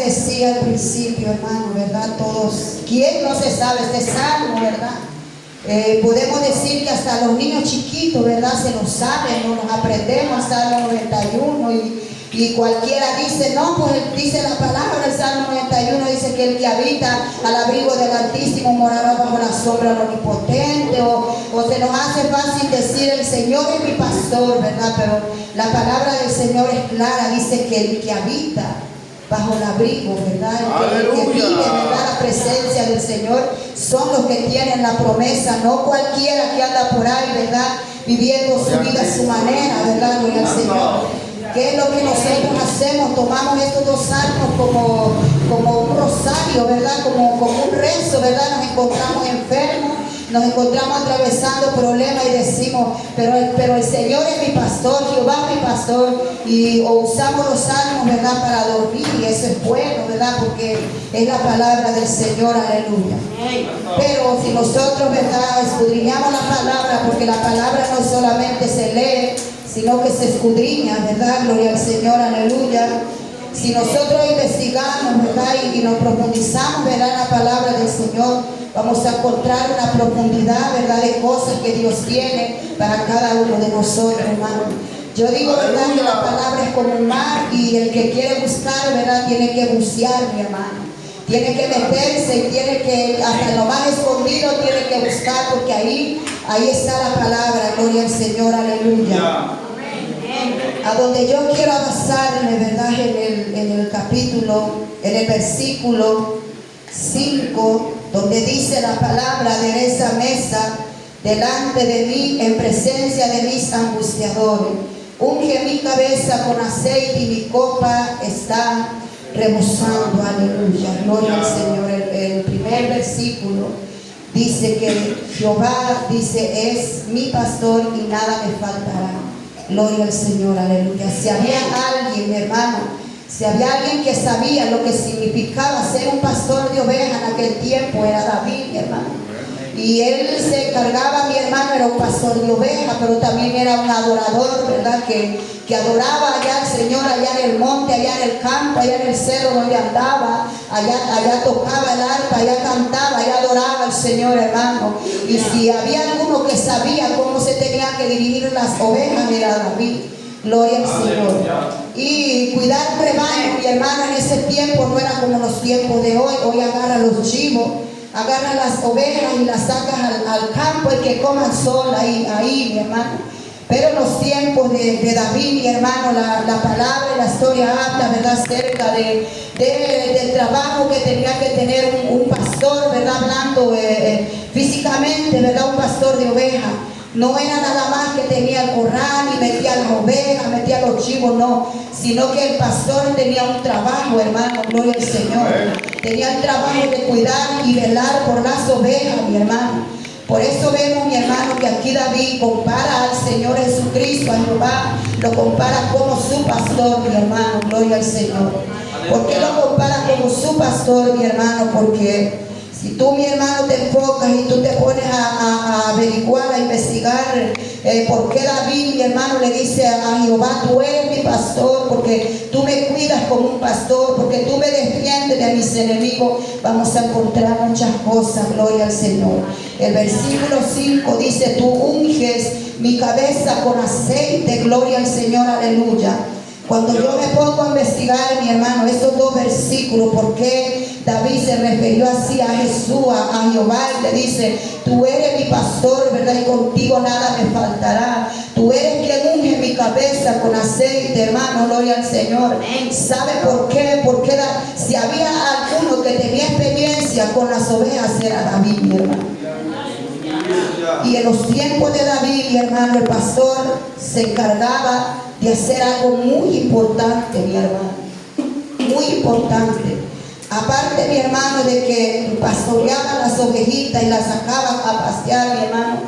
decía al principio, hermano, ¿verdad? Todos, ¿quién no se sabe este salmo, verdad? Podemos decir que hasta los niños chiquitos, ¿verdad? Se lo saben, no los aprendemos, Salmo 91 y cualquiera dice, no, pues dice la palabra, el Salmo 91 dice que el que habita al abrigo del Altísimo morará bajo la sombra del Omnipotente, o se nos hace fácil decir, el Señor es mi pastor, ¿verdad? Pero la palabra del Señor es clara, dice que el que habita bajo el abrigo, ¿verdad? El que vive, ¿verdad? La presencia del Señor son los que tienen la promesa, no cualquiera que anda por ahí, ¿verdad? Viviendo su vida a su manera, ¿verdad? Gloria al Señor. ¿Qué es lo que nosotros hacemos? Tomamos estos dos salmos como un rosario, ¿verdad? Como un rezo, ¿verdad? Nos encontramos enfermos, nos encontramos atravesando problemas y decimos, pero el Señor es mi pastor, Jehová es mi pastor, o usamos los salmos, ¿verdad? Para dormir, y eso es bueno, ¿verdad? Porque es la palabra del Señor, aleluya. Pero si nosotros, ¿verdad? Escudriñamos la palabra, porque la palabra no solamente se lee, sino que se escudriña, ¿verdad? Gloria al Señor, aleluya. Si nosotros investigamos, ¿verdad? Y nos profundizamos, ¿verdad? En la palabra del Señor, vamos a encontrar una profundidad, ¿verdad? De cosas que Dios tiene para cada uno de nosotros, hermano. Yo digo, ¿verdad? Que la palabra es como un mar, y el que quiere buscar, ¿verdad? Tiene que bucear, mi hermano. Tiene que meterse y tiene que, hasta lo más escondido, tiene que buscar, porque ahí está la palabra, gloria al Señor, aleluya. A donde yo quiero avanzarme, ¿verdad? En el capítulo, en el versículo 5, donde dice la palabra, de esa mesa delante de mí, en presencia de mis angustiadores. Unge mi cabeza con aceite y mi copa está rebosando, aleluya, gloria al Señor. El primer versículo dice que Jehová, dice, es mi pastor y nada me faltará. Gloria al Señor, aleluya. Si había alguien, mi hermano, si había alguien que sabía lo que significaba ser un pastor de ovejas en aquel tiempo, era David, mi hermano. Y él se encargaba, mi hermano, era un pastor de ovejas, pero también era un adorador, ¿verdad? Que adoraba allá al Señor, allá en el monte, allá en el campo, allá en el cerro donde andaba, allá tocaba el arpa, allá cantaba, allá adoraba al Señor, hermano. Y si había alguno que sabía cómo se tenían que dirigir las ovejas, era David. Gloria al Señor. Y cuidar rebaño, mi hermano, en ese tiempo no era como los tiempos de hoy. Hoy agarra los chivos, agarra las ovejas y las sacas al campo y que coman sola ahí, mi hermano. Pero en los tiempos de David, mi hermano, la palabra y la historia habla, ¿verdad? Acerca del trabajo que tenía que tener un pastor, ¿verdad? Hablando físicamente, ¿verdad? Un pastor de ovejas. No era nada más que tenía el corral y metía las ovejas, metía los chivos, no. Sino que el pastor tenía un trabajo, hermano, gloria al Señor. Tenía el trabajo de cuidar y velar por las ovejas, mi hermano. Por eso vemos, mi hermano, que aquí David compara al Señor Jesucristo, a Jehová, lo compara como su pastor, mi hermano, gloria al Señor. ¿Por qué lo compara como su pastor, mi hermano? Porque si tú, mi hermano, te enfocas y tú te pones a averiguar, a investigar por qué David, mi hermano, le dice a Jehová, tú eres mi pastor, porque tú me cuidas como un pastor, porque tú me defiendes de mis enemigos, vamos a encontrar muchas cosas, gloria al Señor. El versículo 5 dice, tú unges mi cabeza con aceite, gloria al Señor, aleluya. Cuando yo me pongo a investigar, mi hermano, estos dos versículos, ¿por qué David se refirió así a Jesús, a Jehová? Y le dice, tú eres mi pastor, ¿verdad? Y contigo nada me faltará. Tú eres quien unge mi cabeza con aceite, hermano, gloria al Señor. ¿Sabe por qué? Porque si había alguno que tenía experiencia con las ovejas, era David, mi hermano. Y en los tiempos de David, mi hermano, el pastor se encargaba de hacer algo muy importante, mi hermano, muy importante. Aparte, mi hermano, de que pastoreaba las ovejitas y las sacaba a pasear, mi hermano,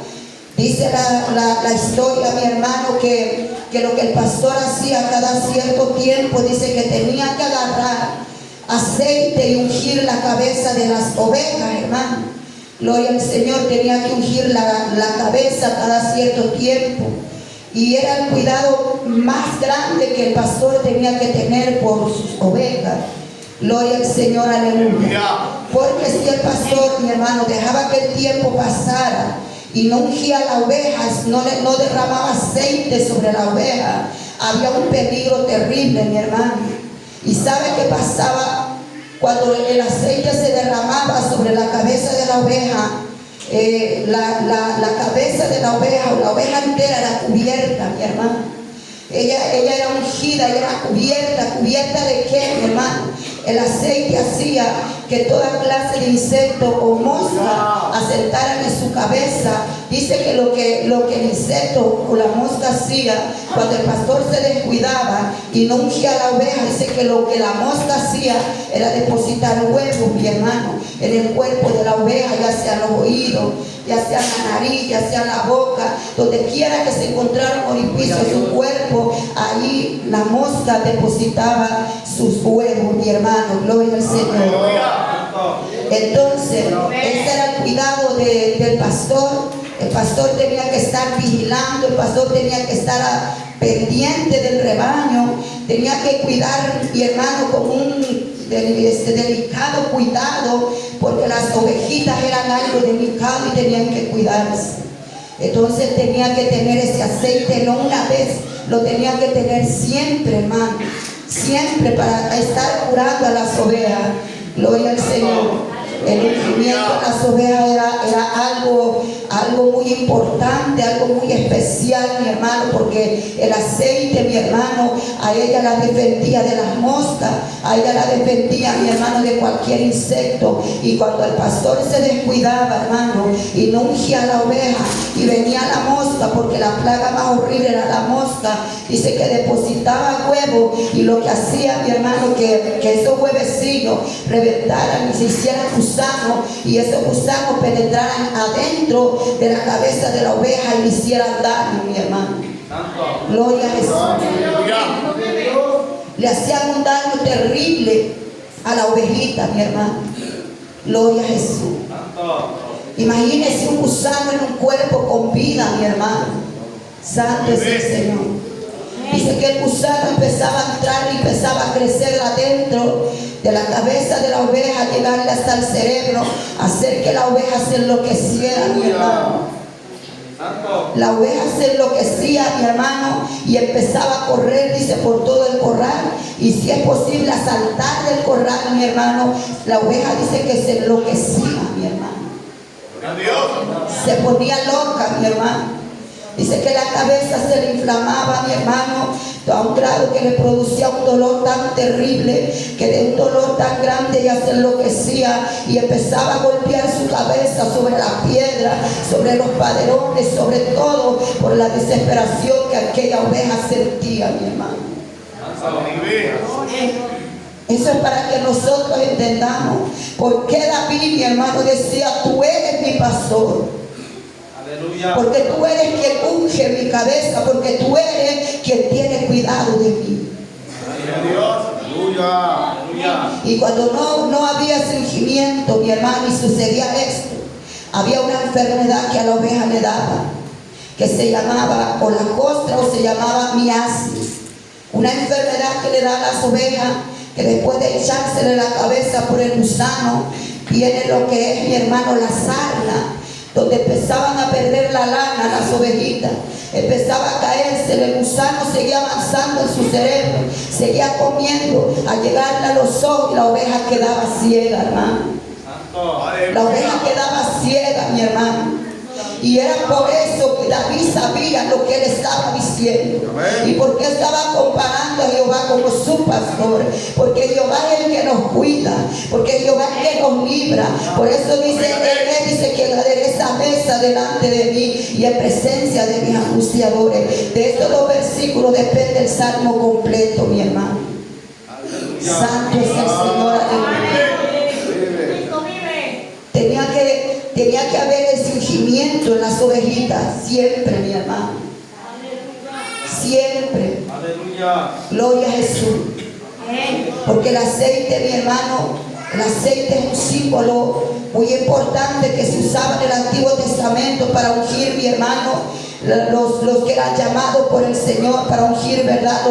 dice la historia, mi hermano, que lo que el pastor hacía cada cierto tiempo, dice que tenía que agarrar aceite y ungir la cabeza de las ovejas, hermano. Gloria al Señor, tenía que ungir la cabeza cada cierto tiempo. Y era el cuidado más grande que el pastor tenía que tener por sus ovejas. Gloria al Señor, aleluya. Porque si el pastor, mi hermano, dejaba que el tiempo pasara y no ungía las ovejas, no derramaba aceite sobre la oveja, había un peligro terrible, mi hermano. ¿Y sabe qué pasaba? Cuando el aceite se derramaba sobre la cabeza de la oveja, la cabeza de la oveja o la oveja entera era cubierta, mi hermano. Ella era ungida, ella era cubierta de qué, mi hermano. El aceite hacía que toda clase de insecto o mosca asentaran en su cabeza. Dice que lo que el insecto o la mosca hacía cuando el pastor se descuidaba y no ungía la oveja, dice que lo que la mosca hacía era depositar huevos, mi hermano, en el cuerpo de la oveja, ya sea en los oídos, ya sea en la nariz, ya sea en la boca, donde quiera que se encontrara un orificio en su cuerpo, ahí la mosca depositaba sus huevos, mi hermano. Gloria al Señor. Entonces, ese era el cuidado del pastor. El pastor tenía que estar vigilando, el pastor tenía que estar pendiente del rebaño, tenía que cuidar, mi hermano, con un delicado cuidado, porque las ovejitas eran algo delicado y tenían que cuidarse. Entonces tenía que tener ese aceite, no una vez, lo tenía que tener siempre, hermano, siempre, para estar curando a las ovejas. Gloria al Señor. El ungimiento de las ovejas era algo muy importante, algo muy especial, mi hermano, porque el aceite, mi hermano, a ella la defendía de las moscas, a ella la defendía, mi hermano, de cualquier insecto. Y cuando el pastor se descuidaba, hermano, y no ungía a la oveja, y venía la mosca, porque la plaga más horrible era la mosca, dice que depositaba huevos, y lo que hacía, mi hermano, que esos huevecillos reventaran y se hicieran gusanos, y esos gusanos penetraran adentro de la cabeza de la oveja y le hicieran daño, mi hermano. Gloria a Jesús. Le hacían un daño terrible a la ovejita, mi hermano. Gloria a Jesús. Imagínese un gusano en un cuerpo con vida, mi hermano. Santo es el Señor. Dice que el gusano empezaba a entrar y empezaba a crecer adentro de la cabeza de la oveja, llegarle hasta el cerebro, hacer que la oveja se enloqueciera, mi hermano. La oveja se enloquecía, mi hermano, y empezaba a correr, dice, por todo el corral, y si es posible a saltar del corral, mi hermano. La oveja dice que se enloquecía, mi hermano. Se ponía loca, mi hermano. Dice que la cabeza se le inflamaba, mi hermano, a un grado que le producía un dolor tan terrible, que de un dolor tan grande ella se enloquecía y empezaba a golpear su cabeza sobre la piedra, sobre los paderones, sobre todo por la desesperación que aquella oveja sentía, mi hermano. Eso es para que nosotros entendamos por qué David, mi hermano, decía: tú eres mi pastor. Porque tú eres quien unge mi cabeza, porque tú eres quien tiene cuidado de mí. Y cuando no había ese ungimiento, mi hermano, y sucedía esto, había una enfermedad que a la oveja le daba, que se llamaba o la costra o se llamaba miasis. Una enfermedad que le da a las ovejas, que después de echársele la cabeza por el gusano, viene lo que es, mi hermano, la sarna, donde empezaban a perder la lana las ovejitas, empezaba a caerse, el gusano seguía avanzando en su cerebro, seguía comiendo, a llegarle a los ojos, y la oveja quedaba ciega, hermano. La oveja quedaba ciega, mi hermano. Y era por eso que David sabía lo que él estaba diciendo. Y porque estaba comparando a Jehová como su pastor. Porque Jehová es el que nos cuida. Porque Jehová es el que nos libra. Por eso dice, él dice que adereza mesa delante de mí y en presencia de mis angustiadores. De estos dos versículos depende el salmo completo, mi hermano. Santo es el Señor. Tenía que haber ese ungimiento en las ovejitas siempre, mi hermano. Siempre. Gloria a Jesús. Porque el aceite, mi hermano, el aceite es un símbolo muy importante que se usaba en el Antiguo Testamento para ungir, mi hermano, los que eran llamados por el Señor para ungir, ¿verdad?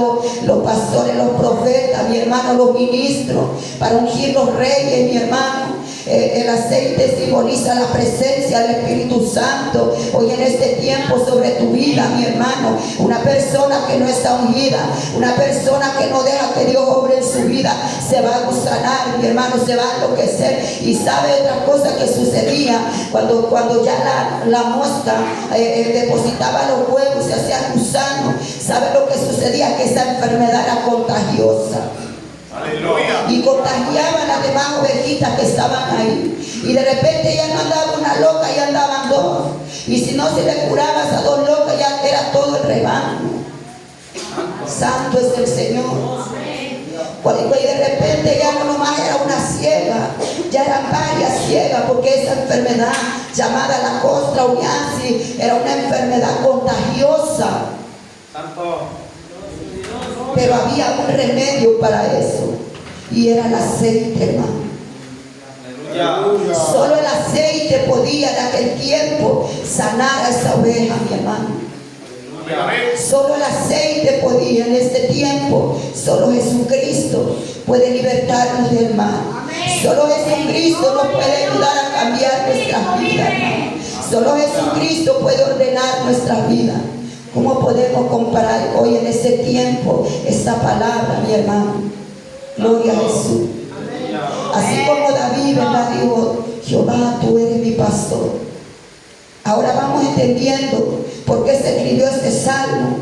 Los pastores, los profetas, mi hermano, los ministros, para ungir los reyes, mi hermano. El aceite simboliza la presencia del Espíritu Santo hoy en este tiempo sobre tu vida, mi hermano. Una persona que no está ungida, una persona que no deja que Dios obre en su vida, se va a gusanar, mi hermano, se va a enloquecer. Y sabe otra cosa que sucedía cuando ya la mosca depositaba los huevos, se hacía gusano. ¿Sabe lo que sucedía? Que esa enfermedad era contagiosa. Aleluya. Y contagiaban a las demás ovejitas que estaban ahí. Y de repente ya no andaba una loca, ya andaban dos. Y si no se le curaba a dos locas, ya era todo el rebaño. Santo es el Señor. Y de repente ya no nomás era una ciega, ya eran varias ciegas, porque esa enfermedad llamada la costra uniasi era una enfermedad contagiosa. Santo. Pero había un remedio para eso, y era el aceite, hermano. Aleluya. Solo el aceite podía en aquel tiempo sanar a esa oveja, mi hermano. Aleluya. Solo el aceite podía en este tiempo. Solo Jesucristo puede libertarnos del mal. Amén. Solo Jesucristo nos puede ayudar a cambiar nuestras vidas, hermano. Solo Jesucristo puede ordenar nuestras vidas. ¿Cómo podemos comparar hoy en este tiempo esta palabra, mi hermano? Gloria a Jesús. Así como David, ¿verdad? Dijo: Jehová, tú eres mi pastor. Ahora vamos entendiendo por qué se escribió este salmo.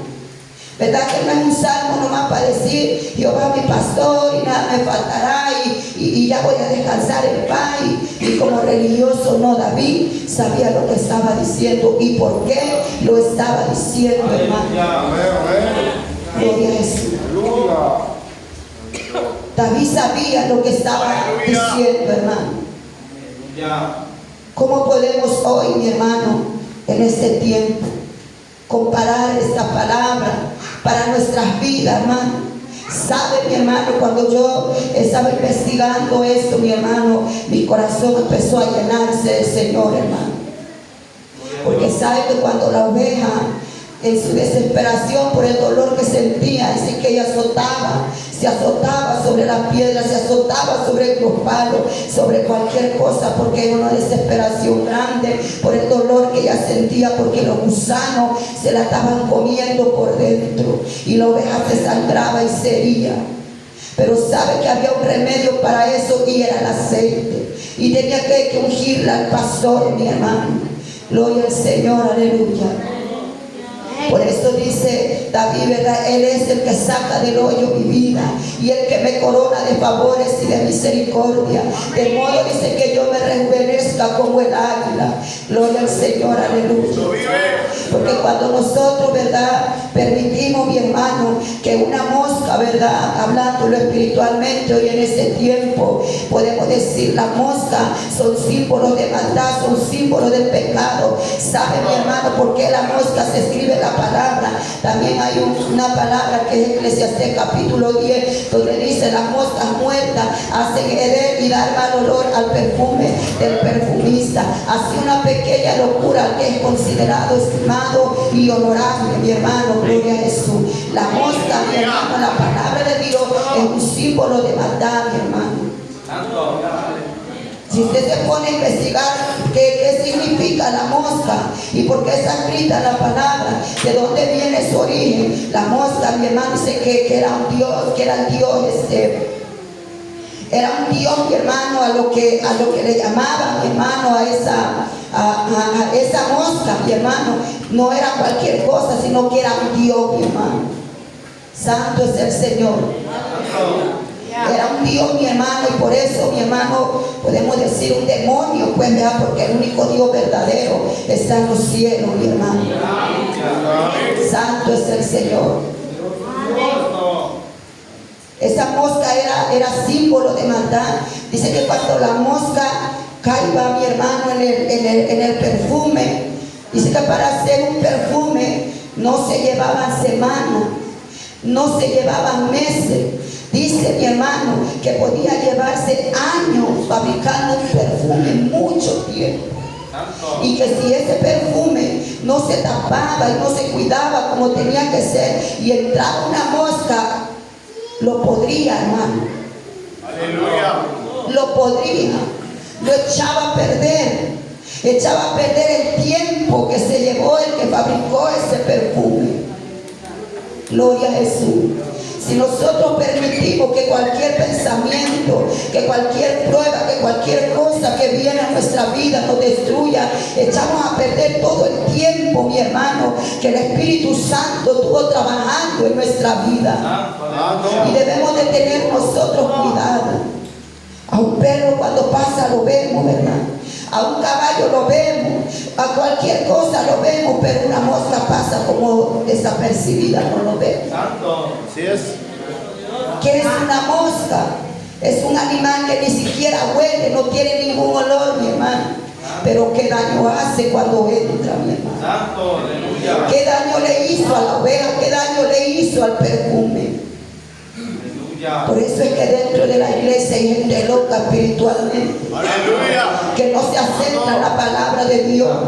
¿Verdad que no es un salmo nomás para decir Jehová mi pastor y nada me faltará y ya voy a descansar en paz? Y como religioso, no, David sabía lo que estaba diciendo y por qué lo estaba diciendo, hermano. Gloria a Jesús. David sabía lo que estaba diciendo, hermano. ¿Cómo podemos hoy, mi hermano, en este tiempo, comparar esta palabra para nuestras vidas, hermano? Sabe, mi hermano, cuando yo estaba investigando esto, mi hermano, mi corazón empezó a llenarse del Señor, hermano. Porque sabe que cuando la oveja, en su desesperación por el dolor que sentía, dice que ella se azotaba sobre las piedras, se azotaba sobre los palos, sobre cualquier cosa, porque era una desesperación grande por el dolor que ella sentía, porque los gusanos se la estaban comiendo por dentro y la oveja se sangraba y se hería. Pero sabe que había un remedio para eso, y era el aceite, y tenía que ungirla al pastor, mi hermano. Gloria al Señor, aleluya. Por eso dice David, ¿verdad? Él es el que saca del hoyo mi vida y el que me corona de favores y de misericordia. De modo dice que yo me rejuvenezca como el águila. Gloria al Señor, aleluya. Porque cuando nosotros, ¿verdad?, permitimos, mi hermano, que una mosca, ¿verdad?, hablándolo espiritualmente hoy en este tiempo, podemos decir, las moscas son símbolos de maldad, son símbolos del pecado. ¿Sabe, mi hermano, por qué la mosca se escribe la palabra? También hay una palabra que es Eclesiastés capítulo 10, donde dice: las moscas muertas hacen heder y dar mal olor al perfume del perfumista. Así una pequeña locura que es considerado estimado y honorable, mi hermano. Gloria a Jesús. La mosca, mi hermano, la palabra de Dios es un símbolo de maldad, mi hermano. Si usted se pone a investigar qué significa la mosca y por qué está escrita la palabra, de dónde viene su origen, la mosca, mi hermano, dice que era un Dios, que era el Dios, era un Dios, mi hermano, a lo que le llamaban, mi hermano, a esa mosca, mi hermano, no era cualquier cosa, sino que era un Dios, mi hermano. Santo es el Señor. Era un Dios, mi hermano, y por eso, mi hermano, podemos decir un demonio, pues, ¿verdad? Porque el único Dios verdadero está en los cielos, mi hermano. Santo es el Señor. Esa mosca era símbolo de maldad. Dice que cuando la mosca caiba, mi hermano, en el perfume, dice que para hacer un perfume no se llevaban semanas, no se llevaban meses. Dice, mi hermano, que podía llevarse años fabricando un perfume, mucho tiempo. Y que si ese perfume no se tapaba y no se cuidaba como tenía que ser, y entraba una mosca, lo podría, hermano. Aleluya. Lo podría, lo echaba a perder el tiempo que se llevó el que fabricó ese perfume. Gloria a Jesús. Si nosotros permitimos que cualquier pensamiento, que cualquier prueba, que cualquier cosa que viene a nuestra vida nos destruya, echamos a perder todo el tiempo, mi hermano, que el Espíritu Santo estuvo trabajando en nuestra vida. Y debemos de tener nosotros cuidado. A un perro cuando pasa lo vemos, ¿verdad? A un caballo lo vemos, a cualquier cosa lo vemos, pero una mosca pasa como desapercibida, no lo vemos. Así es. ¿Qué es una mosca? Es un animal que ni siquiera huele, no tiene ningún olor, mi hermano. Pero qué daño hace cuando entra, mi hermano. ¿Qué daño le hizo a la oveja? ¿Qué daño le hizo al perfume? Por eso es que dentro de la iglesia hay gente loca espiritualmente. Aleluya. Que no se acepta la palabra de Dios,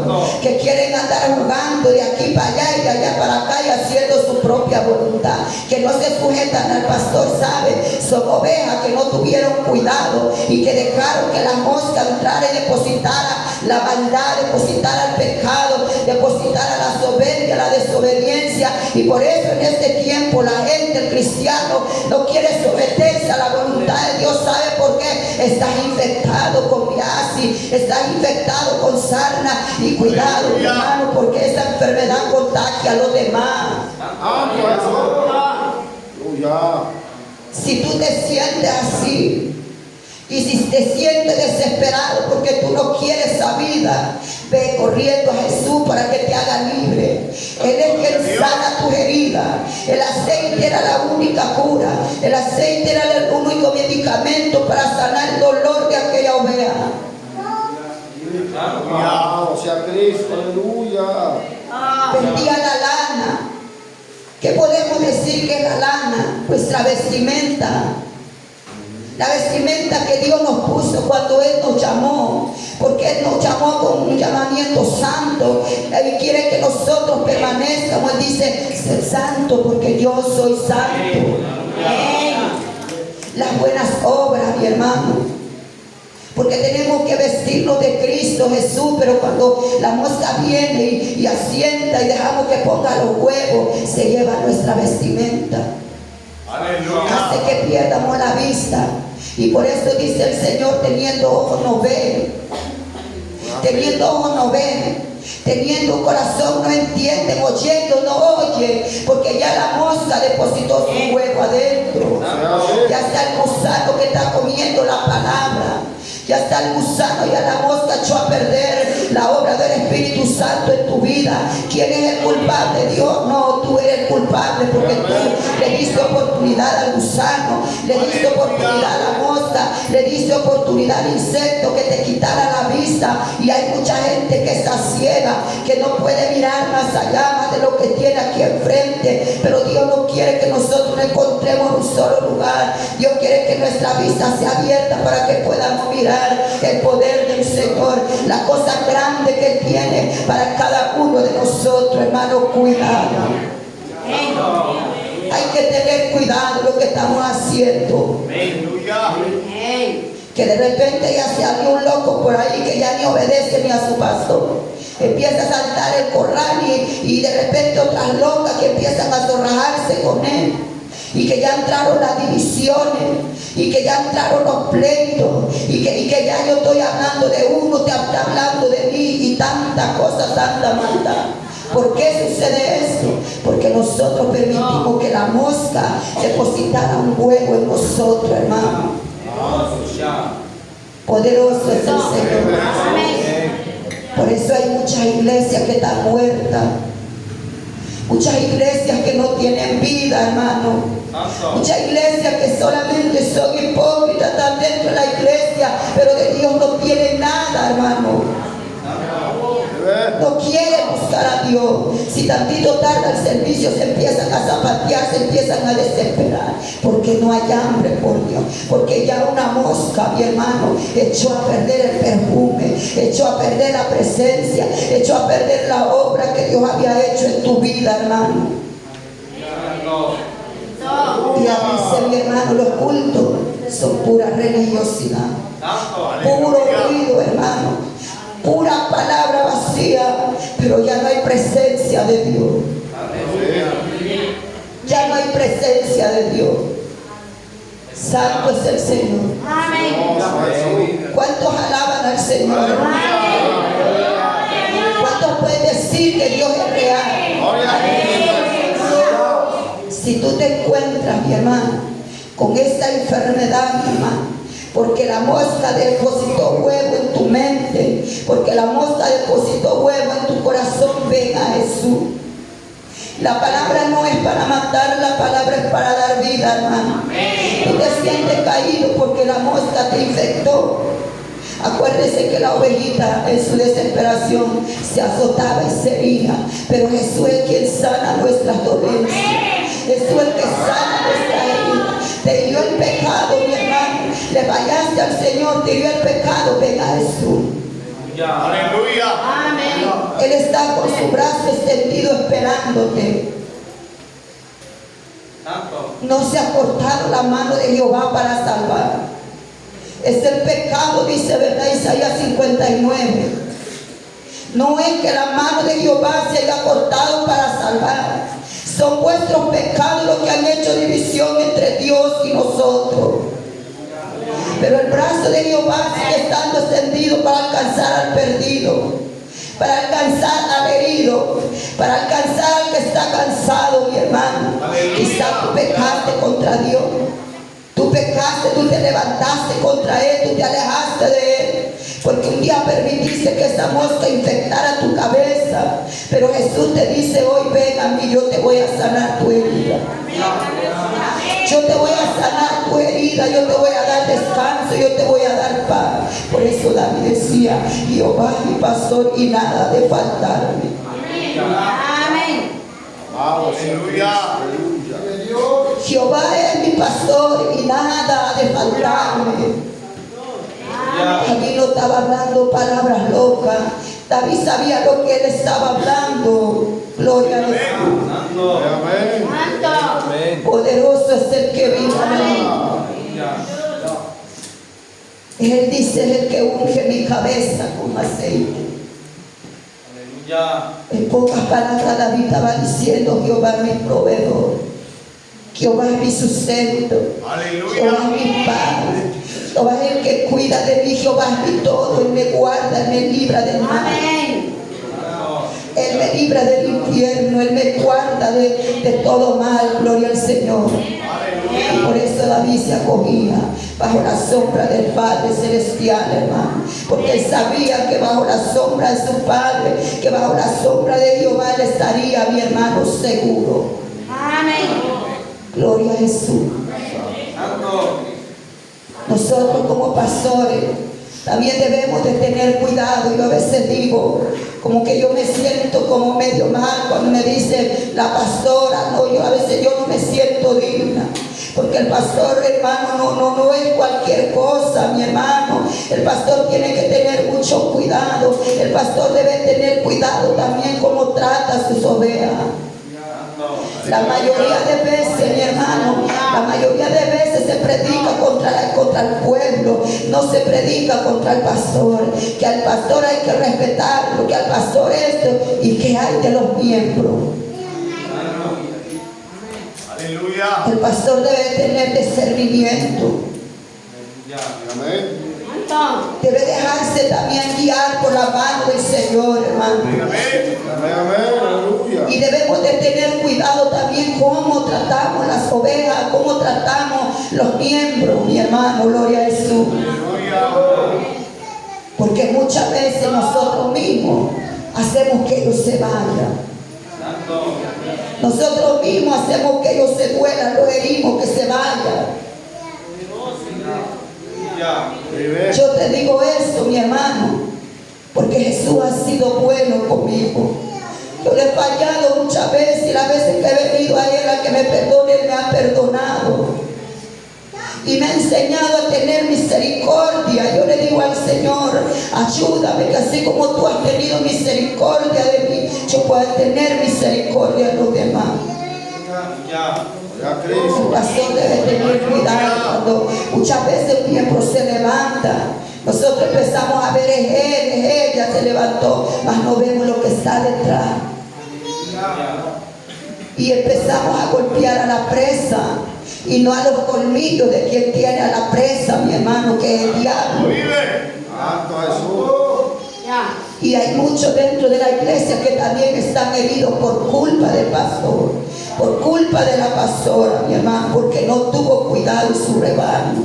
que quieren andar jugando de aquí para allá y de allá para acá y haciendo su propia voluntad, que no se sujetan al pastor, ¿sabe? Son ovejas que no tuvieron cuidado y que dejaron que la mosca entrara y depositara la maldad, depositara el pecado, depositara la soberbia, la desobediencia. Y por eso en este tiempo la gente, el cristiano, no quiere someterse a la voluntad de Dios. ¿Sabe por qué? Estás infectado con viasis, estás infectado con sarna, y cuidado, hermano, porque esa enfermedad contagia a los demás. Si tú te sientes así y si te sientes desesperado porque tú no quieres esa vida, ve corriendo a Jesús para que te haga libre. Él es quien sana tus heridas. El aceite era la única cura. El aceite era el único medicamento para sanar el dolor de aquella oveja. Alabado sea Cristo, aleluya. Vendía la lana. ¿Qué podemos decir que es la lana? Nuestra vestimenta. La vestimenta que Dios nos puso cuando Él nos llamó, porque Él nos llamó con un llamamiento santo. Él quiere que nosotros permanezcamos. Él dice, sé santo porque yo soy santo. Las buenas obras, mi hermano. Porque tenemos que vestirnos de Cristo Jesús, pero cuando la mosca viene y asienta y dejamos que ponga los huevos, se lleva nuestra vestimenta. Hace que pierdamos la vista. Y por eso dice el Señor, teniendo ojos no ven. Teniendo ojos no ven. Teniendo un corazón no entienden. Oyendo no oyen. Porque ya la mosca depositó su huevo adentro. Ya está el gusano que está comiendo la palabra. Ya está el gusano, ya la mosca echó a perder la obra del Espíritu Santo en tu vida. ¿Quién es el culpable? Dios. No, tú eres el culpable, porque tú le diste oportunidad al gusano, le diste oportunidad a la mosca, le diste oportunidad al insecto que te quitara la vista. Y hay mucha gente que está ciega, que no puede mirar más allá, más de lo que tiene aquí enfrente. Pero Dios no quiere que nosotros encontremos un solo lugar. Dios quiere que nuestra vista sea abierta para que podamos mirar el poder del Señor, la cosa grande que Él tiene para cada uno de nosotros, hermano. Cuidado. Hay que tener cuidado lo que estamos haciendo. Que de repente ya salió un loco por ahí que ya ni obedece ni a su pastor. Empieza a saltar el corral y de repente otras locas que empiezan a zorrajarse con él. Y que ya entraron las divisiones, y que ya entraron los pleitos, y que ya yo estoy hablando de uno, te está hablando de mí, y tanta cosa, tanta maldad. ¿Por qué sucede esto? Porque nosotros permitimos que la mosca depositara un huevo en nosotros, hermano. Poderoso es el Señor. Por eso hay muchas iglesias que están muertas. Muchas iglesias que no tienen vida, hermano. Muchas iglesias que solamente son hipócritas, están dentro de la iglesia, pero de Dios no tienen nada, hermano. No quieren buscar buscar a Dios, si tantito tarda el servicio, se empiezan a zapatear, se empiezan a desesperar, porque no hay hambre por Dios, porque ya una mosca, mi hermano, echó a perder el perfume, echó a perder la presencia, echó a perder la obra que Dios había hecho en tu vida, hermano. Y a veces, mi hermano, los cultos son pura religiosidad, puro ruido, hermano, pura palabra vacía, pero ya no hay presencia de Dios. Ya no hay presencia de Dios. Santo es el Señor. ¿Cuántos alaban al Señor? ¿Cuántos pueden decir que Dios es real? Si tú te encuentras, mi hermano, con esta enfermedad, mi hermano, porque la mosca depositó huevo en tu mente, porque la mosca depositó huevo en tu corazón, ven a Jesús. La palabra no es para matar, la palabra es para dar vida, hermano. Tú te sientes caído porque la mosca te infectó. Acuérdese que la ovejita en su desesperación se azotaba y se hería, pero Jesús es quien sana nuestras dolencias. Jesús es el que sana nuestras heridas. Te dio el pecado, mi hermano. Le fallaste al Señor, te dio el pecado, ven a Jesús. Aleluya. Amén. Él está con su brazo extendido esperándote. No se ha cortado la mano de Jehová para salvar. Es el pecado, dice, ¿verdad? Isaías 59. No es que la mano de Jehová se haya cortado para salvar. Son vuestros pecados los que han hecho división entre Dios y nosotros. Pero el brazo de Jehová sigue estando extendido para alcanzar al perdido, para alcanzar al herido, para alcanzar al que está cansado, mi hermano. Quizá tú pecaste contra Dios. Tú pecaste, tú te levantaste contra Él, tú te alejaste de Él, porque un día permitiste que esa mosca infectara tu cabeza. Pero Jesús te dice hoy, ven a mí, yo te voy a sanar tu herida. Yo te voy a sanar tu herida, yo te voy a dar descanso, yo te voy a dar paz. Por eso David decía, Jehová es mi pastor y nada de faltarme. Amén. Aleluya. Jehová es mi pastor y nada ha de faltarme. David no estaba hablando palabras locas. David sabía lo que él estaba hablando. Gloria a Dios. Amén. Santo. Poderoso es el que vive a mí. Él dice, es el que unge mi cabeza con aceite. En pocas palabras David estaba diciendo, Jehová es mi proveedor, Jehová es mi sustento, Jehová es mi padre, Jehová es el que cuida de mí, Jehová es mi todo, Él me guarda, Él me libra del mal. Amén. Él me libra del infierno, Él me guarda de todo mal, gloria al Señor. Y por eso David se acogía bajo la sombra del Padre Celestial, hermano, porque él sabía que bajo la sombra de su Padre, que bajo la sombra de Jehová él estaría, mi hermano, seguro. Amén. Gloria a Jesús. Nosotros como pastores también debemos de tener cuidado. Yo a veces digo, como que yo me siento como medio mal cuando me dice la pastora. No, yo a veces yo no me siento digna, porque el pastor, hermano, no es cualquier cosa, mi hermano. El pastor tiene que tener mucho cuidado. El pastor debe tener cuidado también cómo trata a sus ovejas. La mayoría de veces, mi hermano, la mayoría de veces se predica contra el pueblo, no se predica contra el pastor, que al pastor hay que respetarlo, que al pastor esto, y que hay de los miembros. Aleluya. El pastor debe tener discernimiento, Amén. Santo. debe dejarse también guiar por la mano del Señor, hermano. Amén. Amén. Aleluya. Y debemos de tener cuidado también cómo tratamos las ovejas, cómo tratamos los miembros, mi hermano, gloria a Jesús. Porque muchas veces nosotros mismos hacemos que ellos se vayan. Nosotros mismos hacemos que ellos se duelan, los herimos, que se vayan. Yo te digo esto, mi hermano, porque Jesús ha sido bueno conmigo. Yo le he fallado muchas veces y las veces que he venido a Él a que me perdone, Él me ha perdonado. Y me ha enseñado a tener misericordia. Yo le digo al Señor, ayúdame, que así como tú has tenido misericordia de mí, yo pueda tener misericordia de los demás. Su pastor debe tener cuidado cuando muchas veces un miembro se levanta. Nosotros empezamos a ver ella se levantó, mas no vemos lo que está detrás. Y empezamos a golpear a la presa y no a los colmillos de quien tiene a la presa, mi hermano, que es el diablo. Y hay muchos dentro de la iglesia que también están heridos por culpa del pastor, por culpa de la pastora, mi hermano, porque no tuvo cuidado en su rebaño.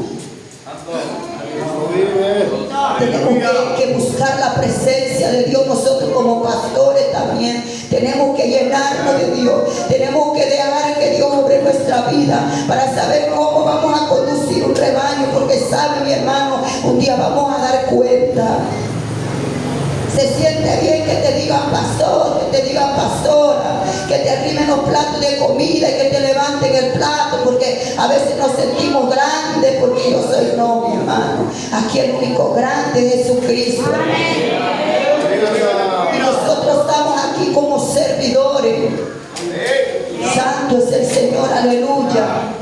Tenemos que buscar la presencia de Dios. Nosotros como pastores también tenemos que llenarnos de Dios. Tenemos que dejar que Dios obre nuestra vida para saber cómo vamos a conducir un rebaño, porque sabe, mi hermano, un día vamos a dar cuenta. Se siente bien que te digan pastor, que te digan pastora, que te arrimen los platos de comida y que te levanten el plato, porque a veces nos sentimos grandes, porque yo soy no, mi hermano. Aquí el único grande es Jesucristo. Y nosotros estamos aquí como servidores. Santo es el Señor, aleluya.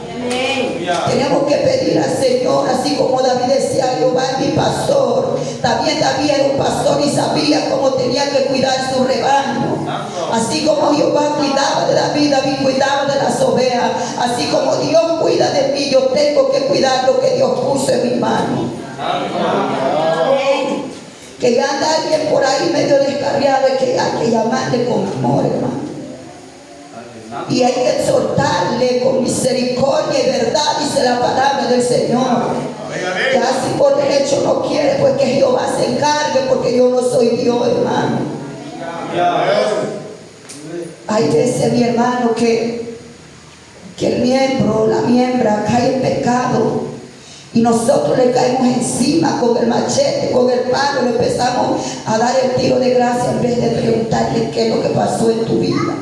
Tenemos que pedir al Señor, así como David decía, Jehová es mi pastor. También David era un pastor y sabía cómo tenía que cuidar su rebaño. Así como Jehová cuidaba de David, David cuidaba de las ovejas. Así como Dios cuida de mí, yo tengo que cuidar lo que Dios puso en mi mano. Que ya anda alguien por ahí medio descarriado, que hay que llamarle con amor, hermano. Y hay que exhortarle con misericordia y verdad, dice la palabra del Señor. Que así por derecho no quiere, pues que Jehová se encargue, porque yo no soy Dios, hermano. Hay veces, mi hermano, que el miembro, la miembra cae en pecado y nosotros le caemos encima con el machete, con el palo, le empezamos a dar el tiro de gracia en vez de preguntarle qué es lo que pasó en tu vida.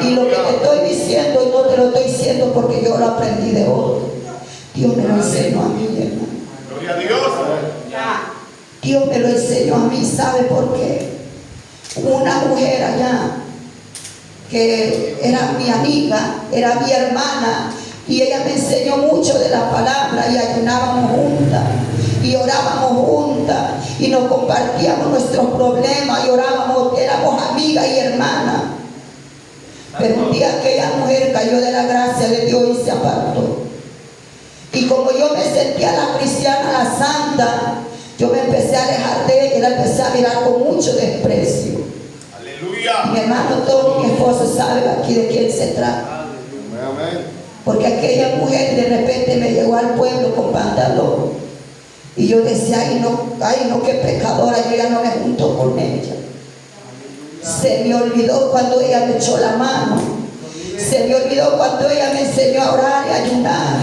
Y lo que te estoy diciendo, no te lo estoy diciendo porque yo lo aprendí de otro. Dios me lo enseñó a mí, hermano. Gloria a Dios. Dios me lo enseñó a mí. ¿Sabe por qué? Una mujer allá que era mi amiga, era mi hermana, y ella me enseñó mucho de la palabra, y ayunábamos juntas y orábamos juntas y nos compartíamos nuestros problemas y orábamos, éramos amigas y hermanas. Pero un día aquella mujer cayó de la gracia de Dios y se apartó. Y como yo me sentía la cristiana, la santa, yo me empecé a alejar de ella, la empecé a mirar con mucho desprecio. Aleluya. Mi hermano Tony, mi esposo, sabe aquí de quién se trata. Porque aquella mujer de repente me llegó al pueblo con pantalón. Y yo decía, ay no, qué pecadora, yo ya no me junto con ella. Se me olvidó cuando ella me echó la mano. Se me olvidó cuando ella me enseñó a orar y a ayunar.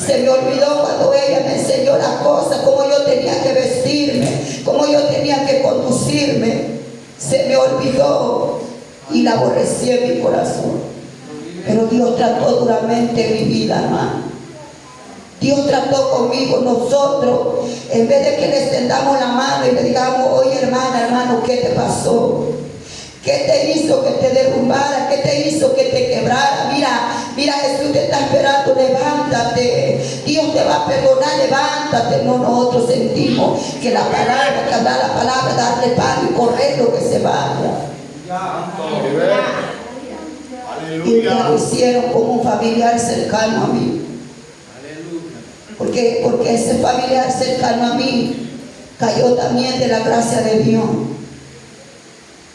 Se me olvidó cuando ella me enseñó las cosas, cómo yo tenía que vestirme, cómo yo tenía que conducirme. Se me olvidó y la aborrecí en mi corazón. Pero Dios trató duramente mi vida, hermano. Dios trató conmigo. Nosotros, en vez de que le extendamos la mano y le digamos, oye hermano, ¿qué te pasó? ¿Qué te hizo que te derrumbara? ¿Qué te hizo que te quebrara? Mira, Jesús te está esperando, levántate. Dios te va a perdonar, levántate. No, nosotros sentimos que la palabra, que hablar la palabra, darle palo y correr lo que se vaya. Y me lo hicieron como un familiar cercano a mí. Porque ese familiar cercano a mí cayó también de la gracia de Dios.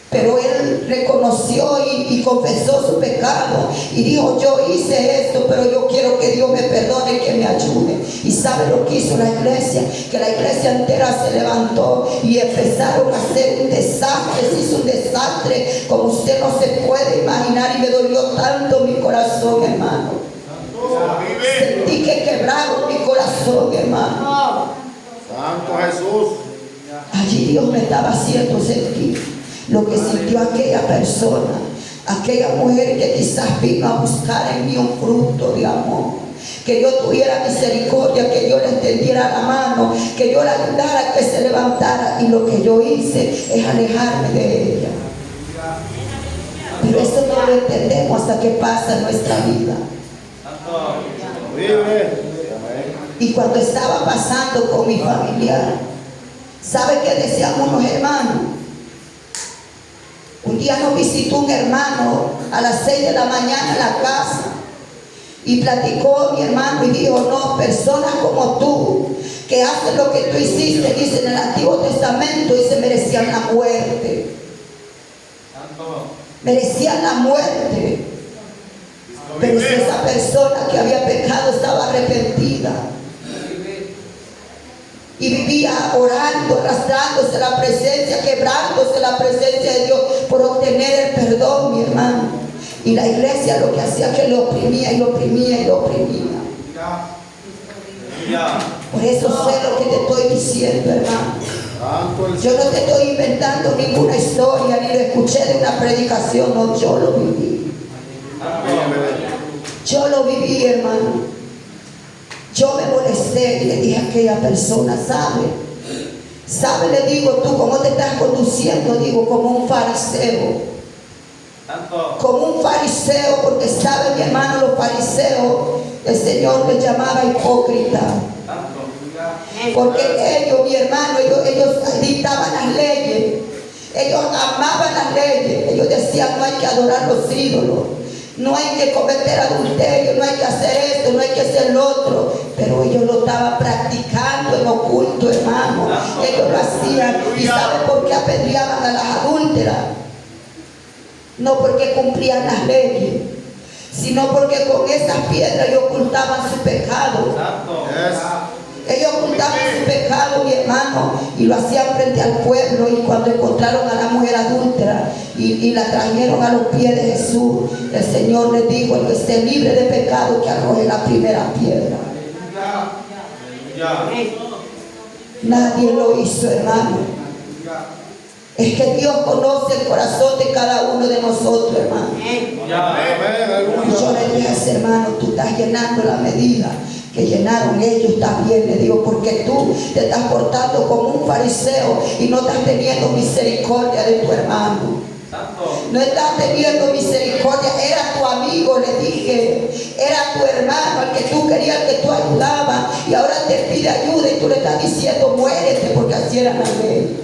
Pero él reconoció y confesó su pecado y dijo, yo hice esto, pero yo quiero que Dios me perdone y que me ayude. Y sabe lo que hizo la iglesia, que la iglesia entera se levantó y empezaron a hacer un desastre. Se hizo un desastre como usted no se puede imaginar, y me dolió tanto mi corazón, hermano. Sentí que quebraron mi corazón, hermano. Santo Jesús. Allí Dios me estaba haciendo sentir. lo que sintió aquella persona, aquella mujer que quizás vino a buscar en mí un fruto de amor. Que yo tuviera misericordia, que yo le extendiera la mano, que yo la ayudara a que se levantara, y lo que yo hice es alejarme de ella. Pero eso no lo entendemos hasta que pasa en nuestra vida. Y cuando estaba pasando con mi familiar, ¿sabe qué decían unos hermanos? Un día nos visitó un hermano a las 6 de la mañana en la casa y platicó mi hermano y dijo: no, personas como tú que hacen lo que tú hiciste, dice en el Antiguo Testamento, y se merecían la muerte. Merecían la muerte. Pero si esa persona que había pecado estaba arrepentida y vivía orando, arrastrándose la presencia, quebrándose la presencia de Dios por obtener el perdón, mi hermano. Y la iglesia lo que hacía es que lo oprimía y lo oprimía y lo oprimía. Por eso sé lo que te estoy diciendo, hermano. Yo no te estoy inventando ninguna historia, ni lo escuché de una predicación, no, yo lo viví. Yo lo viví, hermano. Yo me molesté y le dije a aquella persona: ¿sabe? Le digo, tú cómo te estás conduciendo, digo, como un fariseo. Como un fariseo, porque sabe, mi hermano, los fariseos, el Señor les llamaba hipócritas. Porque ellos, mi hermano, ellos dictaban las leyes. Ellos amaban las leyes. Ellos decían: no hay que adorar los ídolos, no hay que cometer adulterio, no hay que hacer esto, no hay que hacer lo otro. Pero ellos lo estaban practicando en oculto, hermano. Ellos lo hacían. ¿Y saben por qué apedreaban a las adúlteras? No porque cumplían las leyes, sino porque con esas piedras ellos ocultaban su pecado. Ellos ocultaban su pecado, mi hermano, y lo hacían frente al pueblo. Y cuando encontraron a la mujer adúltera y la trajeron a los pies de Jesús, el Señor les dijo: el que esté libre de pecado, que arroje la primera piedra. Nadie lo hizo, hermano. Es que Dios conoce el corazón de cada uno de nosotros, hermano. Y yo le dije a ese hermano: tú estás llenando la medida que llenaron ellos, está bien, le digo, porque tú te estás portando como un fariseo y no estás teniendo misericordia de tu hermano. No estás teniendo misericordia. Era tu amigo, le dije, era tu hermano al que tú querías, que tú ayudabas, y ahora te pide ayuda y tú le estás diciendo: muérete, porque así era la ley.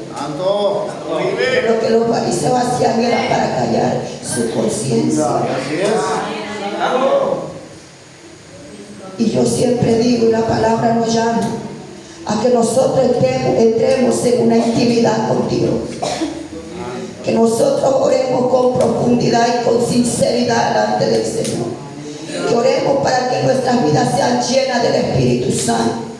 Lo que los fariseos hacían era para callar su conciencia. Y yo siempre digo, y la palabra nos llama a que nosotros entremos en una intimidad con Dios. Que nosotros oremos con profundidad y con sinceridad delante del Señor. Que oremos para que nuestras vidas sean llenas del Espíritu Santo.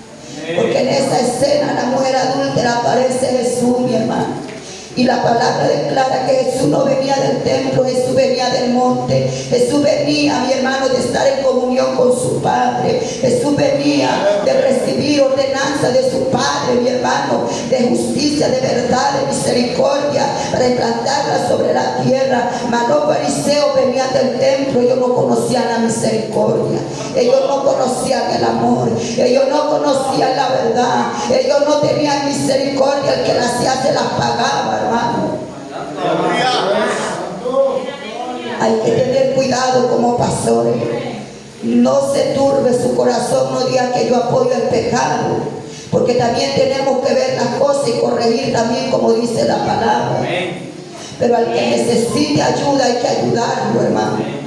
Porque en esa escena la mujer adúltera aparece Jesús, mi hermano. Y la palabra declara que Jesús no venía del templo, Jesús venía del monte. Jesús venía, mi hermano, de estar en comunión con su Padre. Jesús venía de recibir ordenanza de su Padre, mi hermano, de justicia, de verdad, de misericordia, para implantarla sobre la tierra. Mas los fariseos venían del templo, ellos no conocían la misericordia, ellos no conocían el amor, ellos no conocían la verdad, ellos no tenían misericordia. El que las hacía se las pagaba, hermano. Hay que tener cuidado como pastores. No se turbe su corazón, no diga que yo apoyo el pecado, porque también tenemos que ver las cosas y corregir también, como dice la palabra. Pero al que necesite ayuda hay que ayudarlo, hermano.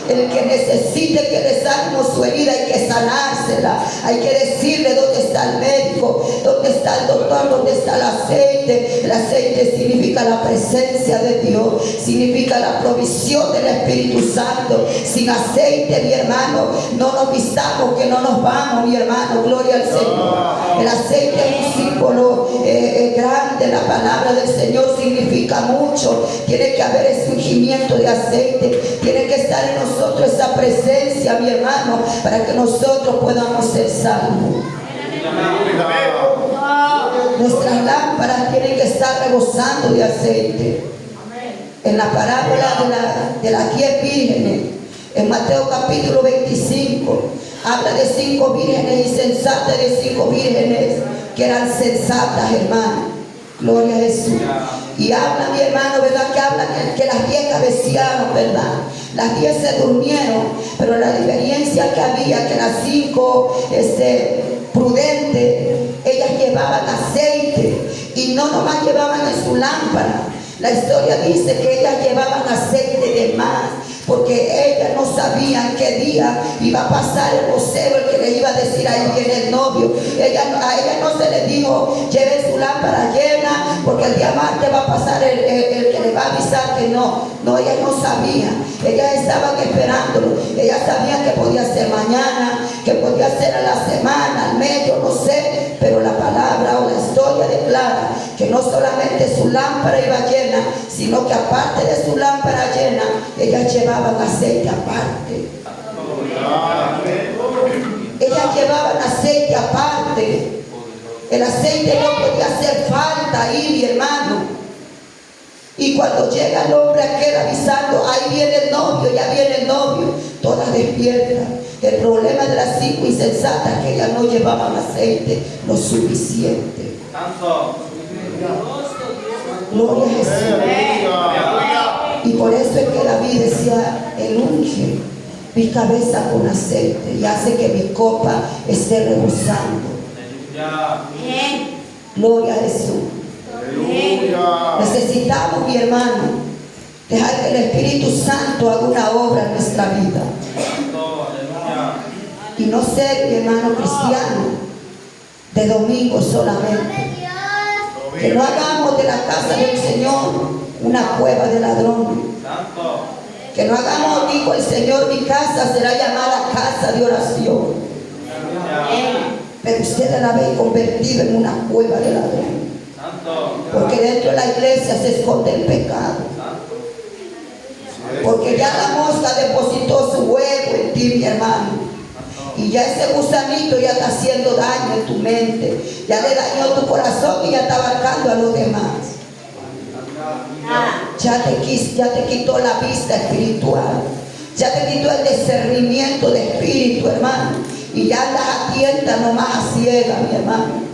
El que necesite que le sanemos su herida hay que sanársela. Hay que decirle: dónde está el médico, dónde está el doctor, dónde está el aceite. El aceite significa la presencia de Dios, significa la provisión del Espíritu Santo. Sin aceite, mi hermano, no nos vistamos, que no nos vamos, mi hermano. Gloria al Señor. El aceite es un símbolo grande. La palabra del Señor significa mucho. Tiene que haber ese ungimiento de aceite, tiene que estar en nosotros esa presencia, mi hermano, para que nosotros podamos ser salvos. Nuestras lámparas tienen que estar rebosando de aceite. en la parábola de las 10 vírgenes, en Mateo capítulo 25, habla de 5 vírgenes insensatas y de 5 vírgenes que eran sensatas, hermano. Gloria a Jesús. Y habla, mi hermano, ¿verdad? Que hablan que las 10 cabecearon, ¿verdad? Las 10 se durmieron, pero la diferencia que había, que las 5 prudentes, ellas llevaban aceite y no nomás llevaban en su lámpara. La historia dice que ellas llevaban aceite de más, porque ellas no sabían qué día iba a pasar el vocero, el que le iba a decir ahí viene el novio. A ella no se le dijo lleven su lámpara llena, porque el día martes va a pasar el que le va a avisar que no. No, ellas no sabían. Ellas estaban esperándolo. Ellas sabían que podía ser mañana, que podía ser a la semana, al mes, yo no sé, pero la palabra o la historia declara que no solamente su lámpara iba llena, sino que aparte de su lámpara llena, ellas llevaban aceite aparte. Ellas llevaban aceite aparte. El aceite no podía hacer falta ahí, mi hermano. Y cuando llega el hombre aquel avisando, ahí viene el novio, ya viene el novio, todas despiertas. El problema de las 5 insensatas que ellas no llevaban aceite lo suficiente. Gloria a Jesús. Y por eso es que David decía, él unge mi cabeza con aceite y hace que mi copa esté rebosando. Gloria a Jesús. Necesitamos, mi hermano, dejar que el Espíritu Santo haga una obra en nuestra vida. Y no ser, mi hermano, cristiano de domingo solamente. Que no hagamos de la casa del Señor una cueva de ladrones. Que no hagamos, dijo el Señor, mi casa será llamada casa de oración. Pero ustedes la ven convertida en una cueva de ladrones. Porque dentro de la iglesia se esconde el pecado. Porque ya la mosca depositó su huevo en ti, mi hermano. Y ya ese gusanito ya está haciendo daño en tu mente. Ya le dañó tu corazón y ya está abarcando a los demás. Ya te quitó la vista espiritual. Ya te quitó el discernimiento de espíritu, hermano. Y ya andas a tientas nomás a ciega, mi hermano.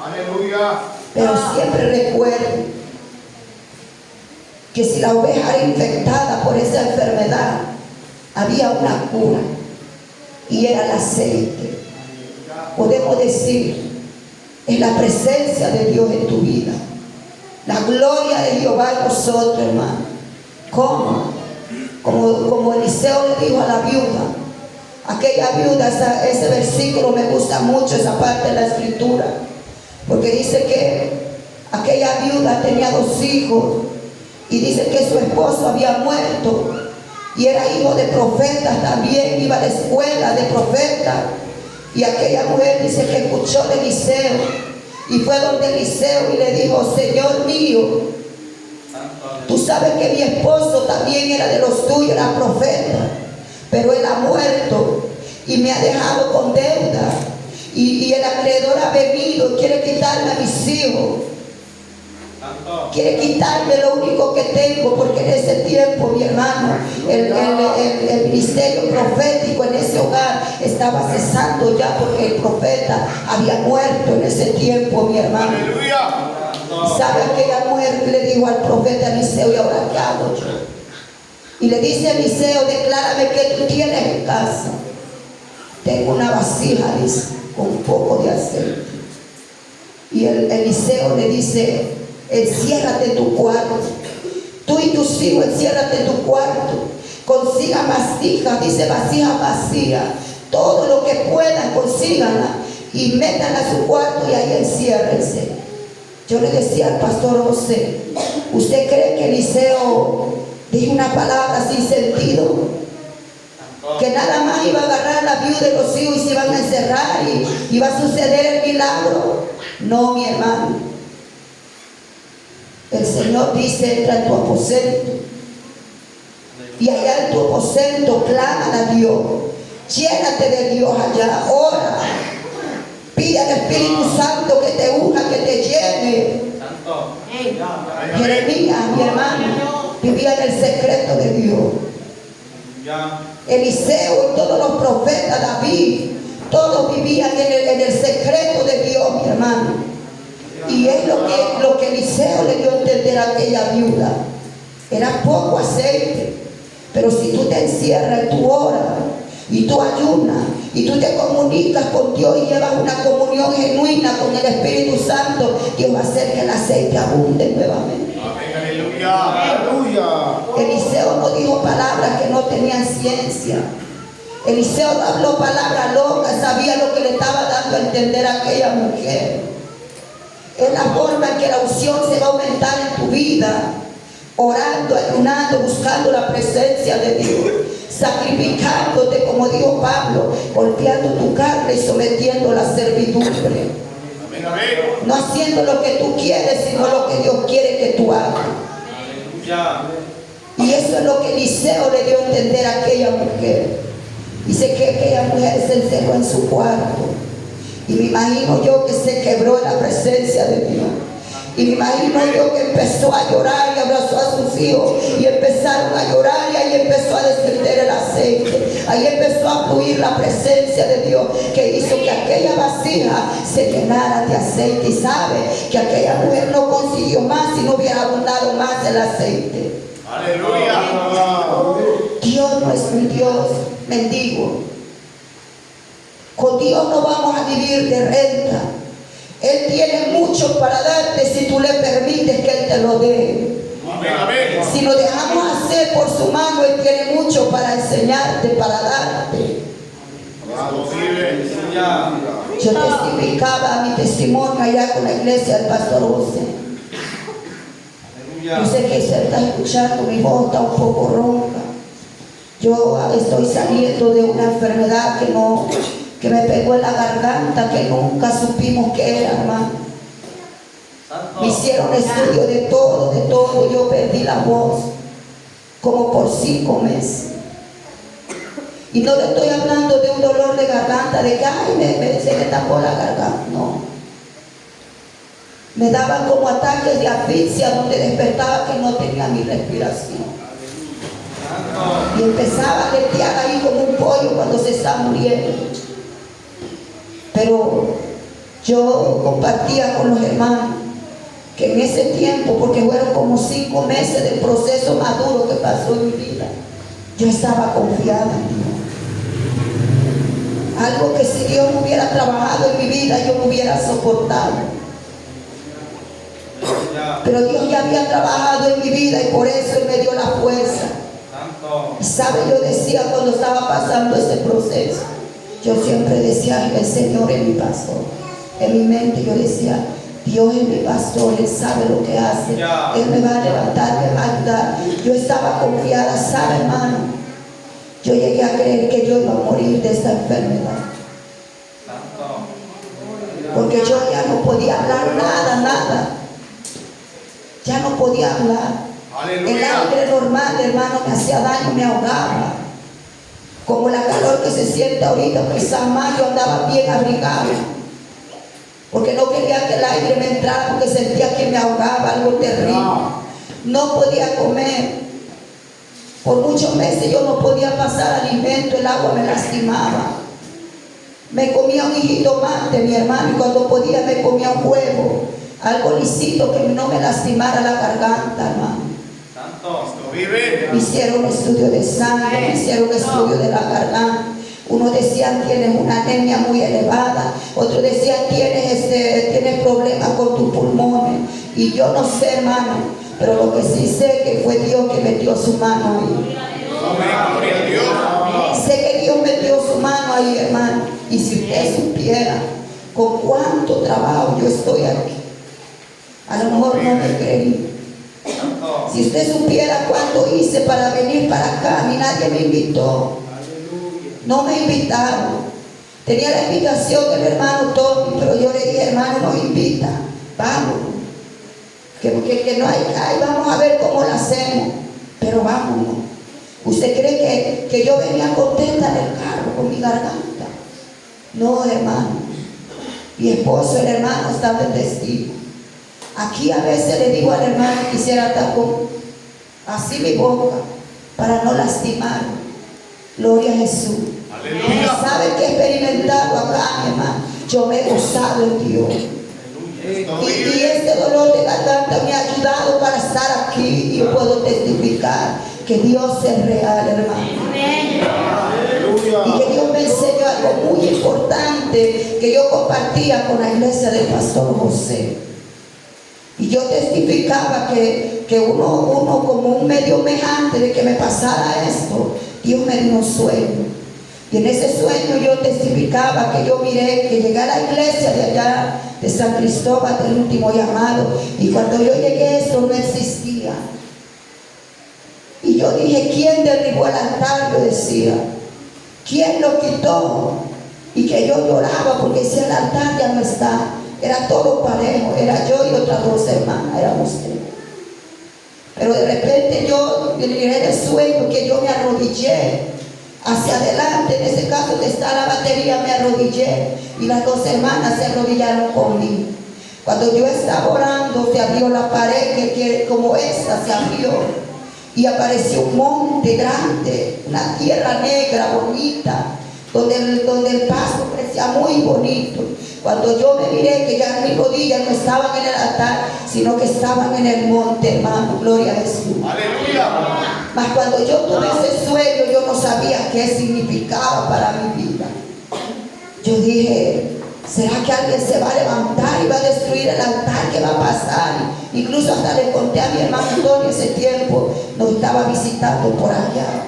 Aleluya. Pero siempre recuerden que si la oveja era infectada por esa enfermedad, había una cura y era el aceite. Podemos decir, es la presencia de Dios en tu vida, la gloria de Jehová en nosotros, hermano. ¿Cómo? Como Eliseo le dijo a la viuda, aquella viuda, ese versículo me gusta mucho, esa parte de la escritura, porque dice que aquella viuda tenía 2 hijos y dice que su esposo había muerto y era hijo de profetas también, iba a la escuela de profetas. Y aquella mujer dice que escuchó de Eliseo y fue donde Eliseo y le dijo, Señor mío, tú sabes que mi esposo también era de los tuyos, era profeta, pero él ha muerto y me ha dejado con deuda. Y el acreedor ha venido, quiere quitarme a mis hijos, quiere quitarme lo único que tengo, porque en ese tiempo, mi hermano, el ministerio profético en ese hogar estaba cesando ya, porque el profeta había muerto en ese tiempo, mi hermano. ¿Sabe aquella mujer le dijo al profeta Eliseo, y ahora qué hago yo? Y le dice a Eliseo, declárame qué tú tienes en casa. Tengo una vasija, dice, con un poco de aceite. Y Eliseo le dice, enciérrate en tu cuarto, tú y tus hijos, enciérrate en tu cuarto, consiga vasijas, dice vasija vacía, todo lo que puedan consíganla y métanla a su cuarto y ahí enciérrense. Yo le decía al pastor José, ¿usted cree que Eliseo dijo una palabra sin sentido? Que nada más iba a agarrar a la viuda y los hijos y se iban a encerrar y iba a suceder el milagro. No, mi hermano. El Señor dice, entra en tu aposento y allá en tu aposento clama a Dios, llénate de Dios allá, ora, pide al Espíritu Santo que te unja, que te llene, Jeremías, mi hermano, vivía en el secreto de Dios. Eliseo y todos los profetas, David, todos vivían en el secreto de Dios, mi hermano. Y es lo que Eliseo le dio a entender a aquella viuda. Era poco aceite, pero si tú te encierras y tú oras y tú ayunas y tú te comunicas con Dios y llevas una comunión genuina con el Espíritu Santo, Dios va a hacer que el aceite abunde nuevamente. Amén, aleluya. Eliseo no dijo palabras que no tenían ciencia. Eliseo no habló palabras locas, sabía lo que le estaba dando a entender a aquella mujer. Es la forma en que la unción se va a aumentar en tu vida. Orando, ayunando, buscando la presencia de Dios, sacrificándote, como dijo Pablo, golpeando tu carne y sometiendo la servidumbre. Amén, amén. No haciendo lo que tú quieres, sino lo que Dios quiere que tú hagas. Y eso es lo que Eliseo le dio a entender a aquella mujer. Dice que aquella mujer se encerró en su cuarto. Y me imagino yo que se quebró en la presencia de Dios. Y me imagino yo que empezó a llorar y abrazó a sus hijos y empezaron a llorar y ahí empezó a descender el aceite. Ahí empezó a fluir la presencia de Dios que hizo que aquella vasija se llenara de aceite. Y sabe que aquella mujer no consiguió más si no hubiera abundado más el aceite. Aleluya. Dios no es un Dios mendigo. Con Dios no vamos a vivir de renta. Él tiene mucho para darte si tú le permites que Él te lo dé. Amén, amén. Si lo dejamos hacer por su mano, Él tiene mucho para enseñarte, para darte. Yo testificaba mi testimonio allá con la iglesia del pastor José. Yo sé que usted está escuchando, mi voz está un poco ronca. Yo estoy saliendo de una enfermedad que me pegó en la garganta, que nunca supimos qué era, hermano. Me hicieron estudio de todo, yo perdí la voz como por 5 meses. Y no le estoy hablando de un dolor de garganta, de que ay, se me tapó la garganta, no. Me daban como ataques de asfixia donde despertaba que no tenía mi respiración. Y empezaba a aletear ahí como un pollo cuando se está muriendo. Pero yo compartía con los hermanos que en ese tiempo, porque fueron como 5 meses del proceso más duro que pasó en mi vida, yo estaba confiada en Dios. Algo que si Dios no hubiera trabajado en mi vida, yo no hubiera soportado. Pero Dios ya había trabajado en mi vida y por eso Él me dio la fuerza. Y sabe, yo decía cuando estaba pasando ese proceso, yo siempre decía, el Señor es mi pastor. En mi mente yo decía, Dios es mi pastor, Él sabe lo que hace. Él me va a levantar, me va a ayudar. Yo estaba confiada, ¿sabe, hermano? Yo llegué a creer que yo iba a morir de esta enfermedad. Porque yo ya no podía hablar nada. Ya no podía hablar. Aleluya. El aire normal, hermano, me hacía daño, me ahogaba. Como la calor que se siente ahorita, quizás más yo andaba bien abrigado. Porque no quería que el aire me entrara, porque sentía que me ahogaba, algo terrible. No podía comer. Por muchos meses yo no podía pasar alimento, el agua me lastimaba. Me comía un jitomate, mi hermano, y cuando podía me comía un huevo. Algo lisito que no me lastimara la garganta, hermano. Me hicieron un estudio de sangre, me hicieron un estudio de la garganta. Unos decían tienes una anemia muy elevada, otros decían tienes problemas con tus pulmones. Y yo no sé, hermano, pero lo que sí sé que fue Dios que metió su mano ahí. Sé que Dios metió su mano ahí, hermano. Y si usted supiera con cuánto trabajo yo estoy aquí, a lo mejor no me creí. Si usted supiera cuánto hice para venir para acá, a mí nadie me invitó. No me invitaron. Tenía la invitación del hermano Tommy, pero yo le dije, hermano, nos invita, vamos. Que no hay, vamos a ver cómo lo hacemos, pero vámonos. ¿Usted cree que yo venía contenta en el carro con mi garganta? No, hermano. Mi esposo, el hermano, está bendecido. Aquí a veces le digo al hermano, quisiera estar con así mi boca para no lastimar. Gloria a Jesús. Aleluya. ¿Sabe que he experimentado acá, mi hermano? Yo me he gozado en Dios. Y este dolor de garganta me ha ayudado para estar aquí. Y yo puedo testificar que Dios es real, hermano. Y que Dios me enseñó algo muy importante que yo compartía con la iglesia del pastor José. Y yo testificaba que uno como un medio mejante de que me pasara esto, Dios me dio un sueño. Y en ese sueño yo testificaba que yo miré que llegué a la iglesia de allá de San Cristóbal del Último Llamado. Y cuando yo llegué, esto no existía. Y yo dije, ¿quién derribó el altar? Yo decía, ¿quién lo quitó? Y que yo lloraba porque si el altar ya no está. Era todo parejo, era yo y otras dos hermanas, éramos tres. Pero de repente yo miré el sueño que yo me arrodillé hacia adelante, en ese caso que está la batería, me arrodillé y las dos hermanas se arrodillaron conmigo. Cuando yo estaba orando, se abrió la pared que como esta se abrió y apareció un monte grande, una tierra negra bonita, donde el pasto parecía muy bonito. Cuando yo me miré que ya mis rodillas no estaban en el altar, sino que estaban en el monte, hermano, gloria a Jesús. Aleluya. Mas cuando yo tuve ese sueño, yo no sabía qué significaba para mi vida. Yo dije, ¿será que alguien se va a levantar y va a destruir el altar? ¿Qué va a pasar? Incluso hasta le conté a mi hermano Antonio ese tiempo, nos estaba visitando por allá.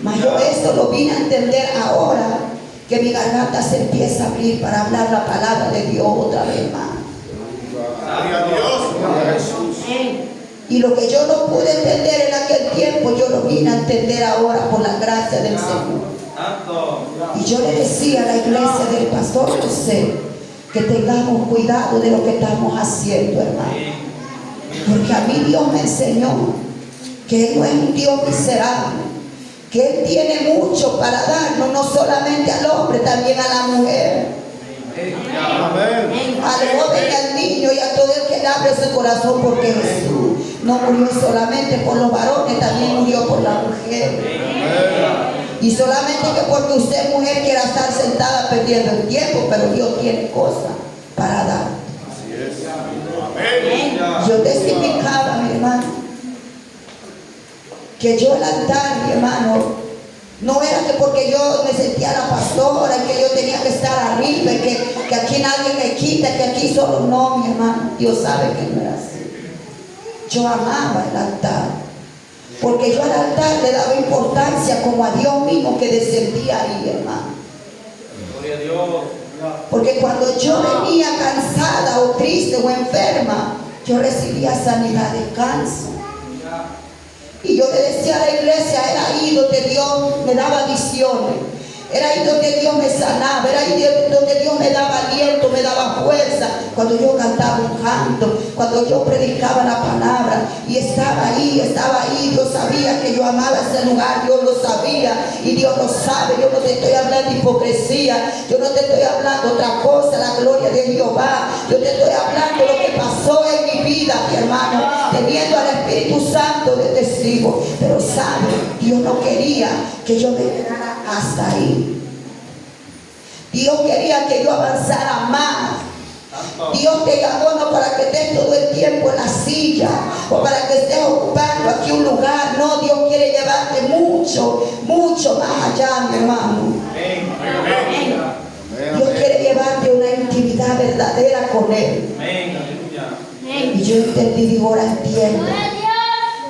Mas yo esto lo vine a entender ahora, que mi garganta se empieza a abrir para hablar la palabra de Dios otra vez más. Gloria a Dios. Gloria a Jesús. Y lo que yo no pude entender en aquel tiempo, yo lo vine a entender ahora por la gracia del Señor. Y yo le decía a la iglesia del pastor José que tengamos cuidado de lo que estamos haciendo, hermano. Porque a mí Dios me enseñó que Él no es un Dios miserable, que Él tiene mucho para darnos, no solamente al hombre, también a la mujer, Amén. al joven y al niño y a todo el que le abre su corazón, porque Jesús no murió solamente por los varones, también murió por la mujer. Y solamente que porque usted mujer quiera estar sentada perdiendo el tiempo, pero Dios tiene cosas para dar. Así es. Amén. Yo testificaba, mi hermano, que yo el altar, mi hermano, no era que porque yo me sentía la pastora, que yo tenía que estar arriba, que aquí nadie me quita, que aquí solo no, mi hermano. Dios sabe que no era así. Yo amaba el altar, porque yo al altar le daba importancia como a Dios mismo que descendía ahí, hermano. Gloria a Dios. Porque cuando yo venía cansada o triste o enferma, yo recibía sanidad, descanso. Y yo le decía a la iglesia, era ahí donde Dios me daba visiones, era ahí donde Dios me sanaba, era ahí donde Dios me daba aliento, me daba fuerza. Cuando yo cantaba un canto, cuando yo predicaba la palabra, y estaba ahí, Dios sabía que yo amaba ese lugar, Dios lo sabía, y Dios lo sabe. Yo no te estoy hablando de hipocresía, yo no te estoy hablando otra cosa, la gloria de Jehová. Yo te estoy hablando de lo que pasó en mi vida, mi hermano, teniendo al Espíritu Santo de testigo. Pero sabe, Dios no quería que yo me quedara hasta ahí. Dios quería que yo avanzara más. Dios te llamó no para que estés todo el tiempo en la silla o para que estés ocupando aquí un lugar. No, Dios quiere llevarte mucho, mucho más allá, mi hermano. Dios quiere llevarte a una intimidad verdadera con Él. Y yo entendí, digo, ahora entiendo.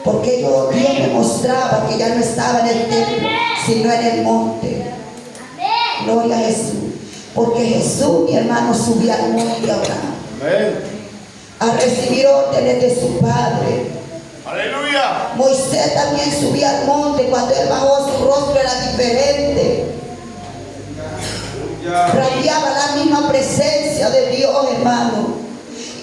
Porque Dios me mostraba que ya no estaba en el templo, sino en el monte. Gloria a Jesús. Porque Jesús, mi hermano, subía al monte a orar, a recibir órdenes de su Padre. Aleluya. Moisés también subía al monte. Cuando él bajó, su rostro era diferente. Radiaba la misma presencia de Dios, hermano.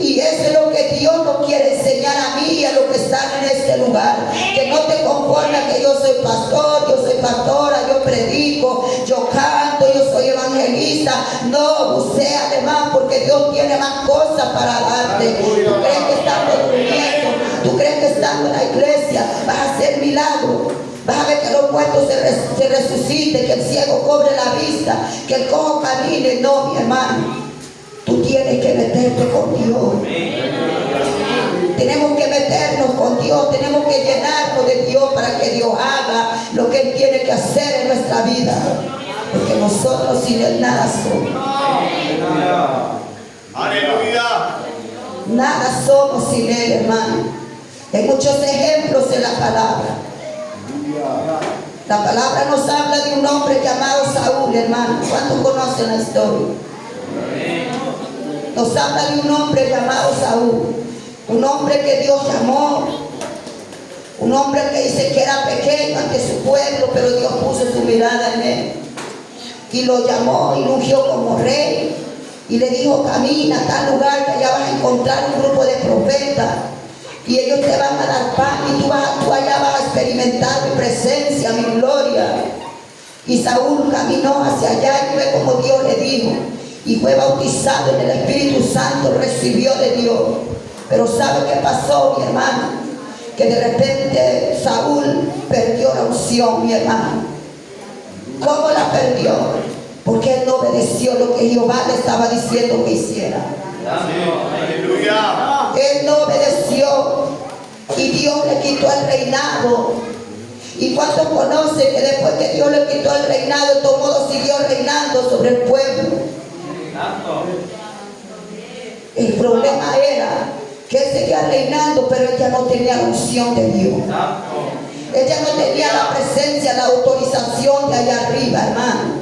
Y eso es lo que Dios nos quiere enseñar a mí y a los que están en este lugar. Que no te conformes que yo soy pastor, yo soy pastora, yo predico, yo canto, yo soy evangelista. No, busca además, porque Dios tiene más cosas para dar. tarde. Tú crees que estando durmiendo, tú crees que estando en la iglesia vas a hacer milagros. Vas a ver que los muertos se resuciten, que el ciego cobre la vista, que el cojo camine. No, mi hermano, tú tienes que meterte con Dios. Tenemos que meternos con Dios, tenemos que llenarnos de Dios para que Dios haga lo que Él tiene que hacer en nuestra vida. Porque nosotros sin Él nada somos. Aleluya. Nada somos sin Él, hermano. Hay muchos ejemplos en la palabra. La palabra nos habla de un hombre llamado Saúl, hermano. ¿Cuántos conocen la historia? Nos habla de un hombre llamado Saúl. Un hombre que Dios llamó. Un hombre que dice que era pequeño ante su pueblo, pero Dios puso su mirada en él. Y lo llamó y lo ungió como rey. Y le dijo, camina a tal lugar que allá vas a encontrar un grupo de profetas. Y ellos te van a dar pan y tú allá vas a experimentar mi presencia, mi gloria. Y Saúl caminó hacia allá y fue como Dios le dijo. Y fue bautizado en el Espíritu Santo, recibió de Dios. Pero ¿sabe qué pasó, mi hermano? Que de repente Saúl perdió la unción, mi hermano. ¿Cómo la perdió? Porque él no obedeció lo que Jehová le estaba diciendo que hiciera. Aleluya. Él no obedeció y Dios le quitó el reinado. ¿Y cuántos conocen que después que Dios le quitó el reinado, de todo modo siguió reinando sobre el pueblo? El problema era que él seguía reinando, pero él ya no tenía la unción de Dios. Él ya no tenía la presencia, la autorización de allá arriba, hermano.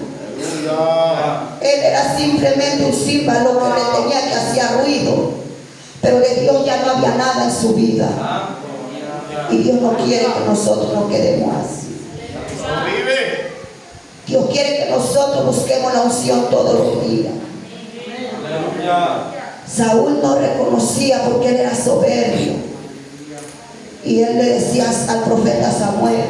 Él era simplemente un símbolo que le tenía que hacer ruido, pero de Dios ya no había nada en su vida. Y Dios no quiere que nosotros nos quedemos así. Dios quiere que nosotros busquemos la unción todos los días. Saúl no reconocía porque él era soberbio. Y él le decía al profeta Samuel,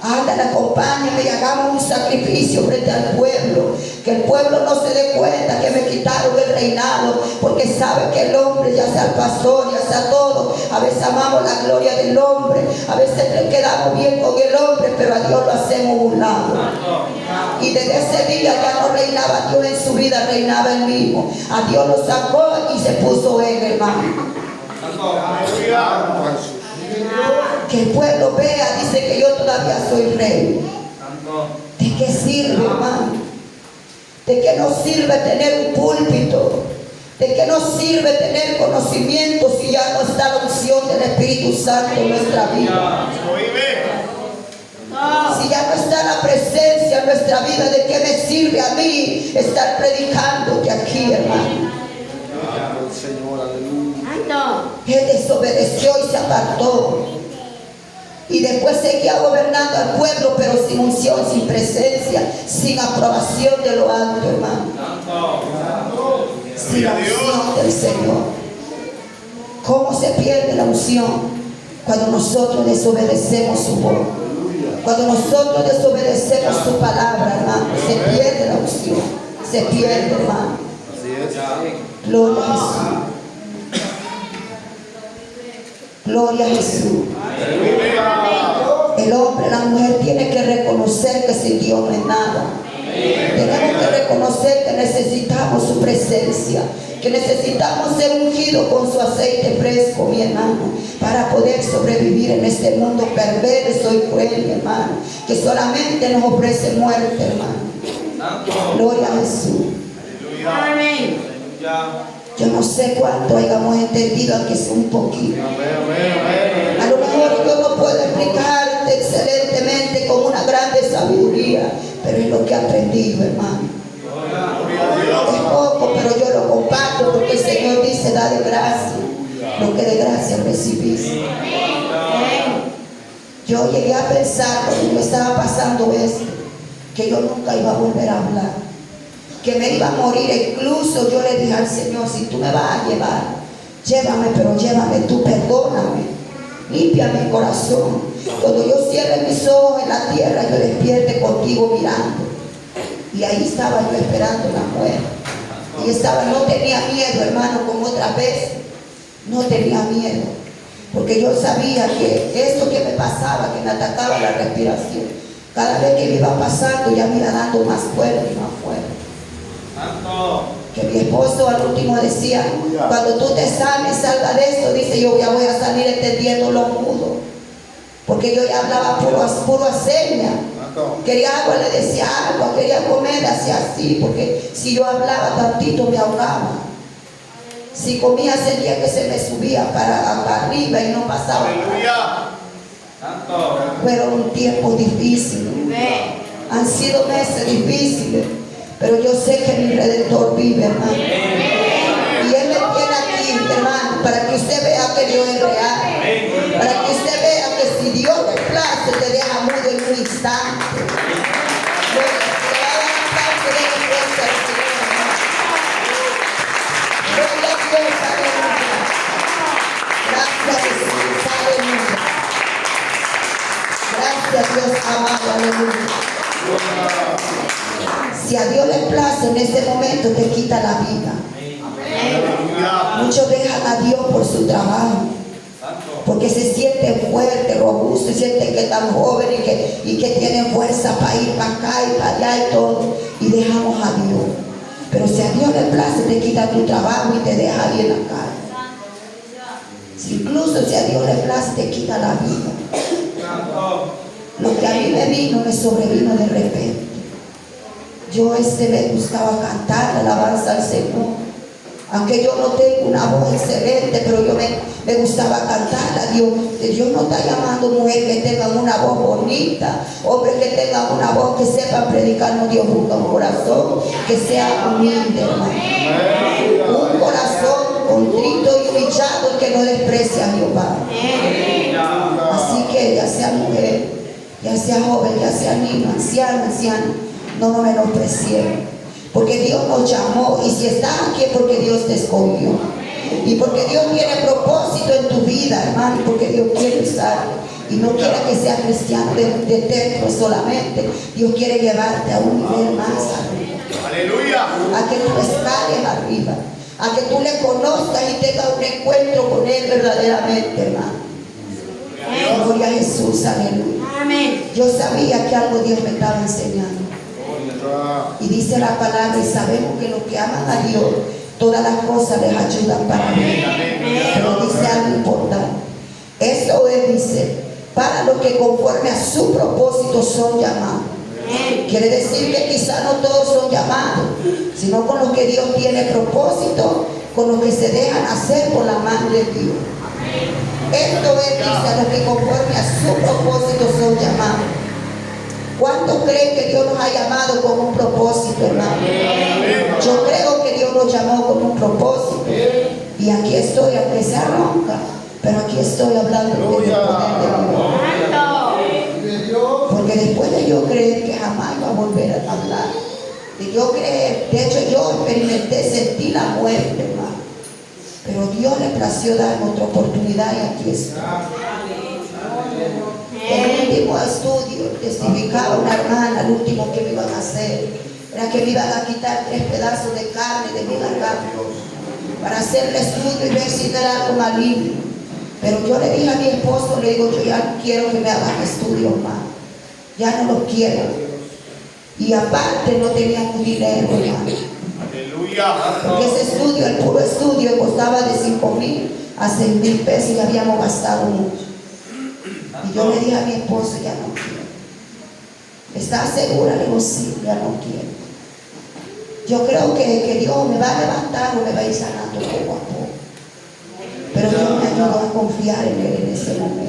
ándale, acompáñame y hagamos un sacrificio frente al pueblo. Que el pueblo no se dé cuenta que me quitaron el reinado, porque sabe que el hombre, ya sea el pastor, ya sea todo, a veces amamos la gloria del hombre, a veces quedamos bien con el hombre, pero a Dios lo hacemos un lado. Y desde ese día ya no reinaba Dios en su vida, reinaba él mismo. A Dios lo sacó y se puso él, hermano. Que el pueblo vea, dice que yo todavía soy rey. ¿De qué sirve, hermano? ¿De qué nos sirve tener un púlpito? ¿De qué nos sirve tener conocimiento si ya no está la unción del Espíritu Santo en nuestra vida? Si ya no está la presencia en nuestra vida, ¿de qué me sirve a mí estar predicando de aquí, hermano? Él desobedeció y se apartó. Y después seguía gobernando al pueblo, pero sin unción, sin presencia, sin aprobación de lo alto, hermano. Sin la unción del Señor. ¿Cómo se pierde la unción? Cuando nosotros desobedecemos su voz. Cuando nosotros desobedecemos su palabra, hermano, se pierde la unción. Se pierde, hermano. Gloria a Jesús. Gloria a Jesús. El hombre, la mujer tiene que reconocer que sin Dios no es nada. Tenemos que reconocer que necesitamos su presencia, que necesitamos ser ungidos con su aceite fresco, mi hermano, para poder sobrevivir en este mundo perverso y cruel, mi hermano, que solamente nos ofrece muerte, hermano. Gloria a Jesús. Amén. Yo no sé cuánto hayamos entendido, aunque sea un poquito. A lo mejor yo no puedo explicarte excelentemente con una grande sabiduría, pero es lo que he aprendido, hermano. Es poco, pero yo lo comparto porque el Señor dice, da de gracia lo que de gracia recibís. Yo llegué a pensar cuando me estaba pasando esto, que yo nunca iba a volver a hablar, que me iba a morir. Incluso yo le dije al Señor, si tú me vas a llevar, llévame, pero llévame tú, perdóname, limpia mi corazón. Cuando yo cierre mis ojos en la tierra, yo despierte contigo mirando. Y ahí estaba yo esperando la muerte. Y no tenía miedo, hermano, como otras veces. no tenía miedo, porque yo sabía que esto que me pasaba, que me atacaba la respiración, cada vez que me iba pasando ya me iba dando más fuerte y más fuerte. Santo. Que mi esposo al último decía, cuando tú te salgas de esto, dice, yo ya voy a salir entendiendo lo mudo, porque yo ya hablaba puro a señas. Quería agua, le decía agua, quería comer, hacía así, porque si yo hablaba tantito me ahogaba. Si comía sentía que se me subía para arriba y no pasaba. Aleluya. Santo. Fueron tiempos difíciles, han sido meses difíciles, pero yo sé que mi Redentor vive, hermano. Y Él me tiene aquí, hermano, para que usted vea que Dios es real, para que usted vea que si Dios le place te deja mudo en un instante. Gloria a Dios, aleluya. Gracias a Jesús, aleluya. Gracias a Dios, amado, aleluya. Si a Dios le place en este momento te quita la vida. Muchos dejan a Dios por su trabajo, porque se sienten fuertes, robustos, sienten que están jóvenes y que tienen fuerza para ir para acá y para allá y todo, y dejamos a Dios. Pero si a Dios le place te quita tu trabajo y te deja ahí en la calle. Incluso si a Dios le place te quita la vida. Lo que a mí me vino me sobrevino de repente. Yo me buscaba cantar la alabanza al Señor, aunque yo no tengo una voz excelente, pero yo me gustaba cantar a Dios. Dios no está llamando mujeres que tengan una voz bonita, hombres que tengan una voz que sepan predicarnos Dios busca un corazón que sea humilde, hermano. Un corazón contrito y humillado que no desprecia a Jehová. Así que ya sea mujer, ya sea joven, ya sea niño, anciano, no nos menospreciemos, porque Dios nos llamó, y si estás aquí es porque Dios te escogió, y porque Dios tiene propósito en tu vida, hermano, y porque Dios quiere usarte, y no quiere que seas cristiano de templo solamente. Dios quiere llevarte a un nivel más arriba. Aleluya. A que tú escales arriba, a que tú le conozcas y tengas un encuentro con Él verdaderamente, hermano. Gloria a Jesús, aleluya. Yo sabía que algo Dios me estaba enseñando. Y dice la palabra, y sabemos que los que aman a Dios, todas las cosas les ayudan para bien. Pero dice algo importante. Eso es, dice, para los que conforme a su propósito son llamados. Quiere decir que quizá no todos son llamados, sino con los que Dios tiene propósito, con los que se dejan hacer por la mano de Dios. Esto es, dice, a los que conforme a su propósito son llamados. ¿Cuántos creen que Dios nos ha llamado con un propósito, hermano? Yo creo que Dios nos llamó con un propósito. Y aquí estoy, aunque sea ronca, pero aquí estoy hablando del poder de Dios. Porque después de yo creer que jamás iba a volver a hablar, de yo creer, de hecho yo experimenté, sentí la muerte, hermano. Pero Dios le plació darme otra oportunidad y aquí estoy. En el último estudio testificaba una hermana, el último que me iban a hacer era que me iban a quitar 3 pedazos de carne de mi garganta para hacer el estudio y ver si era algo maligno. Pero yo le dije a mi esposo, le digo, yo ya no quiero que me hagan estudios más, ya no los quiero. Y aparte no teníamos dinero, hermano. Porque ese estudio, el puro estudio, costaba de 5,000 a 6,000 pesos y habíamos gastado mucho. Y yo le dije a mi esposo, ya no quiero. ¿Estás segura? Le digo, sí, ya no quiero. Yo creo que Dios me va a levantar o me va a ir sanando poco a poco. Pero Dios me ayudó a confiar en Él en ese momento.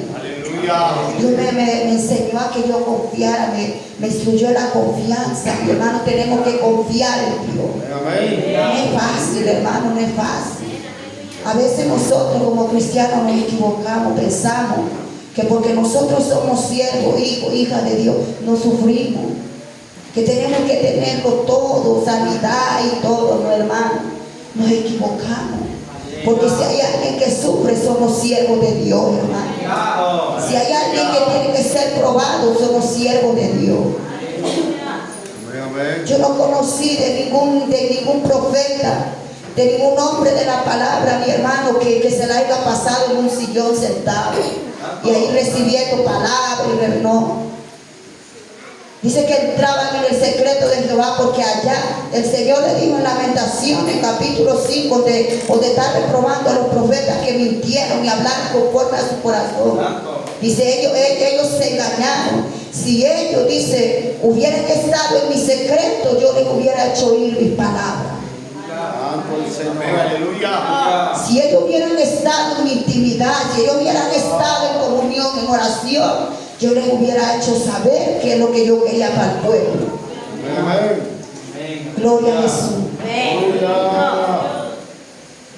Dios me enseñó a que yo confiara, me instruyó en la confianza. Mi hermano, tenemos que confiar en Dios. No es fácil, hermano, no es fácil. A veces nosotros como cristianos nos equivocamos, pensamos que porque nosotros somos siervos, hijos, hijas de Dios, no sufrimos, que tenemos que tenerlo todo, sanidad y todo, no, hermano. Nos equivocamos, porque si hay alguien que sufre, somos siervos de Dios, hermano. Si hay alguien que tiene que ser probado, somos siervos de Dios. Yo no conocí de ningún profeta de ningún hombre de la palabra, mi hermano, que se la haya pasado en un sillón sentado y ahí recibiendo palabra y no. Dice que entraban en el secreto de Jehová, porque allá el Señor le dijo en Lamentaciones, capítulo 5, de estar reprobando a los profetas que mintieron y hablaron conforme a su corazón. Dice, ellos se engañaron. Si ellos, dice, hubieran estado en mi secreto, yo les hubiera hecho oír mis palabras. Aleluya. Si ellos hubieran estado en mi intimidad, si ellos hubieran estado en comunión, en oración, yo les hubiera hecho saber qué es lo que yo quería para el pueblo. Gloria a Jesús.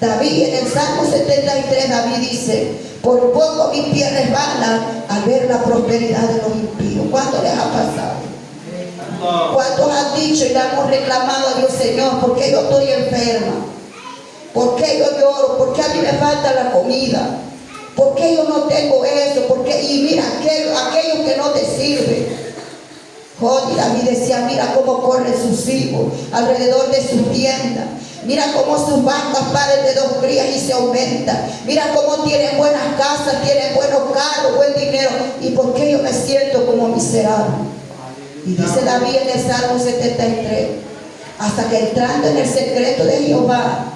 David, en el Salmo 73, David dice, por poco mis pies resbalan al ver la prosperidad de los impíos. ¿Cuánto les ha pasado? ¿Cuántos han dicho y le hemos reclamado a Dios, Señor, por qué yo estoy enferma? ¿Por qué yo lloro? ¿Por qué a mí me falta la comida? ¿Por qué yo no tengo eso? ¿Por qué? Y mira, aquellos que no te sirven. Y David decía, mira cómo corren sus hijos alrededor de sus tiendas. Mira cómo sus bancas paren de 2 crías y se aumentan. Mira cómo tienen buenas casas, tienen buenos carros, buen dinero. ¿Y por qué yo me siento como miserable? Y dice David en el Salmo 73, hasta que entrando en el secreto de Jehová,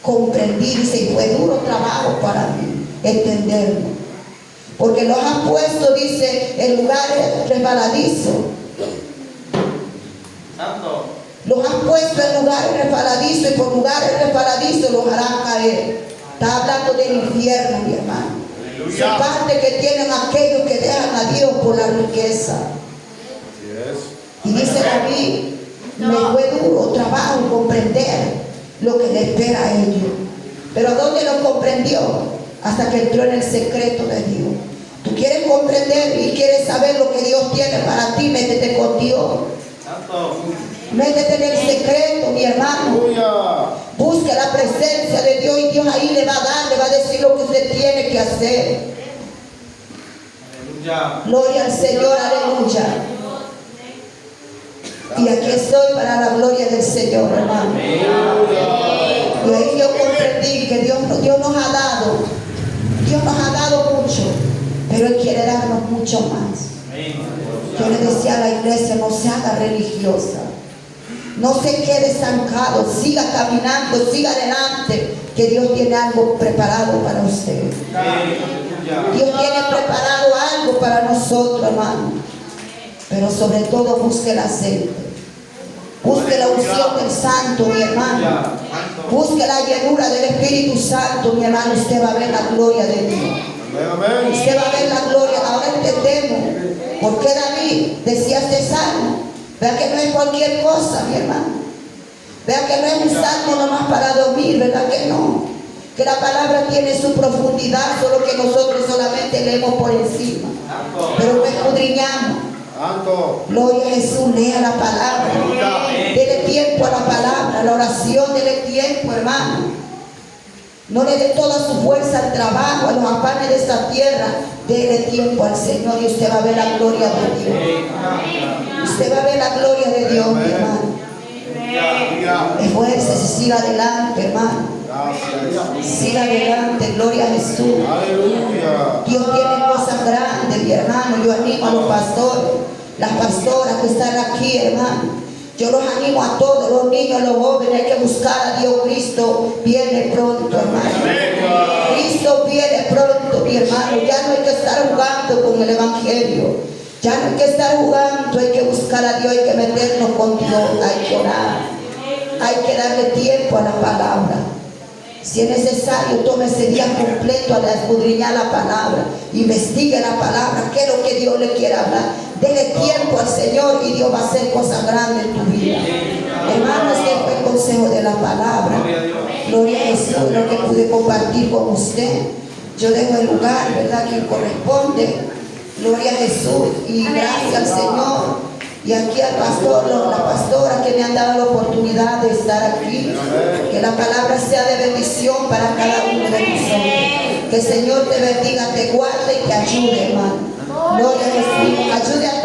comprendí, dice, y fue duro trabajo para mí entenderlo, porque los han puesto, dice, en lugares resbaladizos. Los han puesto en lugares resbaladizos, y por lugares resbaladizos los harán caer. Está hablando del infierno, mi hermano. Su parte que tienen aquellos que dejan a Dios por la riqueza. Y dice David, me fue duro trabajo comprender lo que le espera a ellos. Pero ¿dónde lo comprendió? Hasta que entró en el secreto de Dios. Tú quieres comprender y quieres saber lo que Dios tiene para ti, métete con Dios. Métete en el secreto, mi hermano. Busque la presencia de Dios y Dios ahí le va a dar, le va a decir lo que usted tiene que hacer. Gloria al Señor, aleluya. Y aquí estoy para la gloria del Señor, hermano. Y ahí yo comprendí que Dios nos ha dado mucho, pero Él quiere darnos mucho más. Yo le decía a la iglesia, no se haga religiosa, no se quede estancado, siga caminando, siga adelante, que Dios tiene algo preparado para usted. Dios tiene preparado algo para nosotros, hermano. Pero sobre todo busque el aceite, busque la unción del Santo, mi hermano. Busque la llenura del Espíritu Santo, mi hermano. Usted va a ver la gloria de Dios. Usted va a ver la gloria. Ahora entendemos por qué David decía este salmo. Vea que no es cualquier cosa, mi hermano. Vea que no es un salmo nomás para dormir, ¿verdad que no? Que la palabra tiene su profundidad, solo que nosotros solamente leemos por encima, pero no escudriñamos. Gloria a Jesús, lea la palabra. Dele tiempo a la palabra, a la oración, dele tiempo, hermano. No le dé toda su fuerza al trabajo, a los afanes de esta tierra. Dele tiempo al Señor y usted va a ver la gloria de Dios. Usted va a ver la gloria de Dios, mi hermano. Esfuércese, siga adelante, hermano. Siga adelante, gloria a Jesús. Dios tiene cosas grandes, mi hermano. Yo animo a los pastores, las pastoras que están aquí, hermano. Yo los animo a todos, los niños, los jóvenes. Hay que buscar a Dios. Cristo viene pronto, hermano. Cristo viene pronto, mi hermano. Ya no hay que estar jugando con el Evangelio. Ya no hay que estar jugando. Hay que buscar a Dios, hay que meternos con Dios. Hay que orar. Hay que darle tiempo a la palabra. Si es necesario, tome ese día completo a escudriñar la palabra. Investigue la palabra, qué es lo que Dios le quiere hablar. Dele tiempo al Señor y Dios va a hacer cosas grandes en tu vida. Hermanos, este fue el consejo de la palabra. Gloria a Jesús, lo que pude compartir con usted. Yo dejo el lugar, ¿verdad?, que corresponde. Gloria a Jesús y gracias al Señor. Y aquí al pastor, la pastora que me han dado la oportunidad de estar aquí. Que la palabra sea de bendición para cada uno de nosotros. Que el Señor te bendiga, te guarde y te ayude, hermano. Gloria a Jesús. Ayude a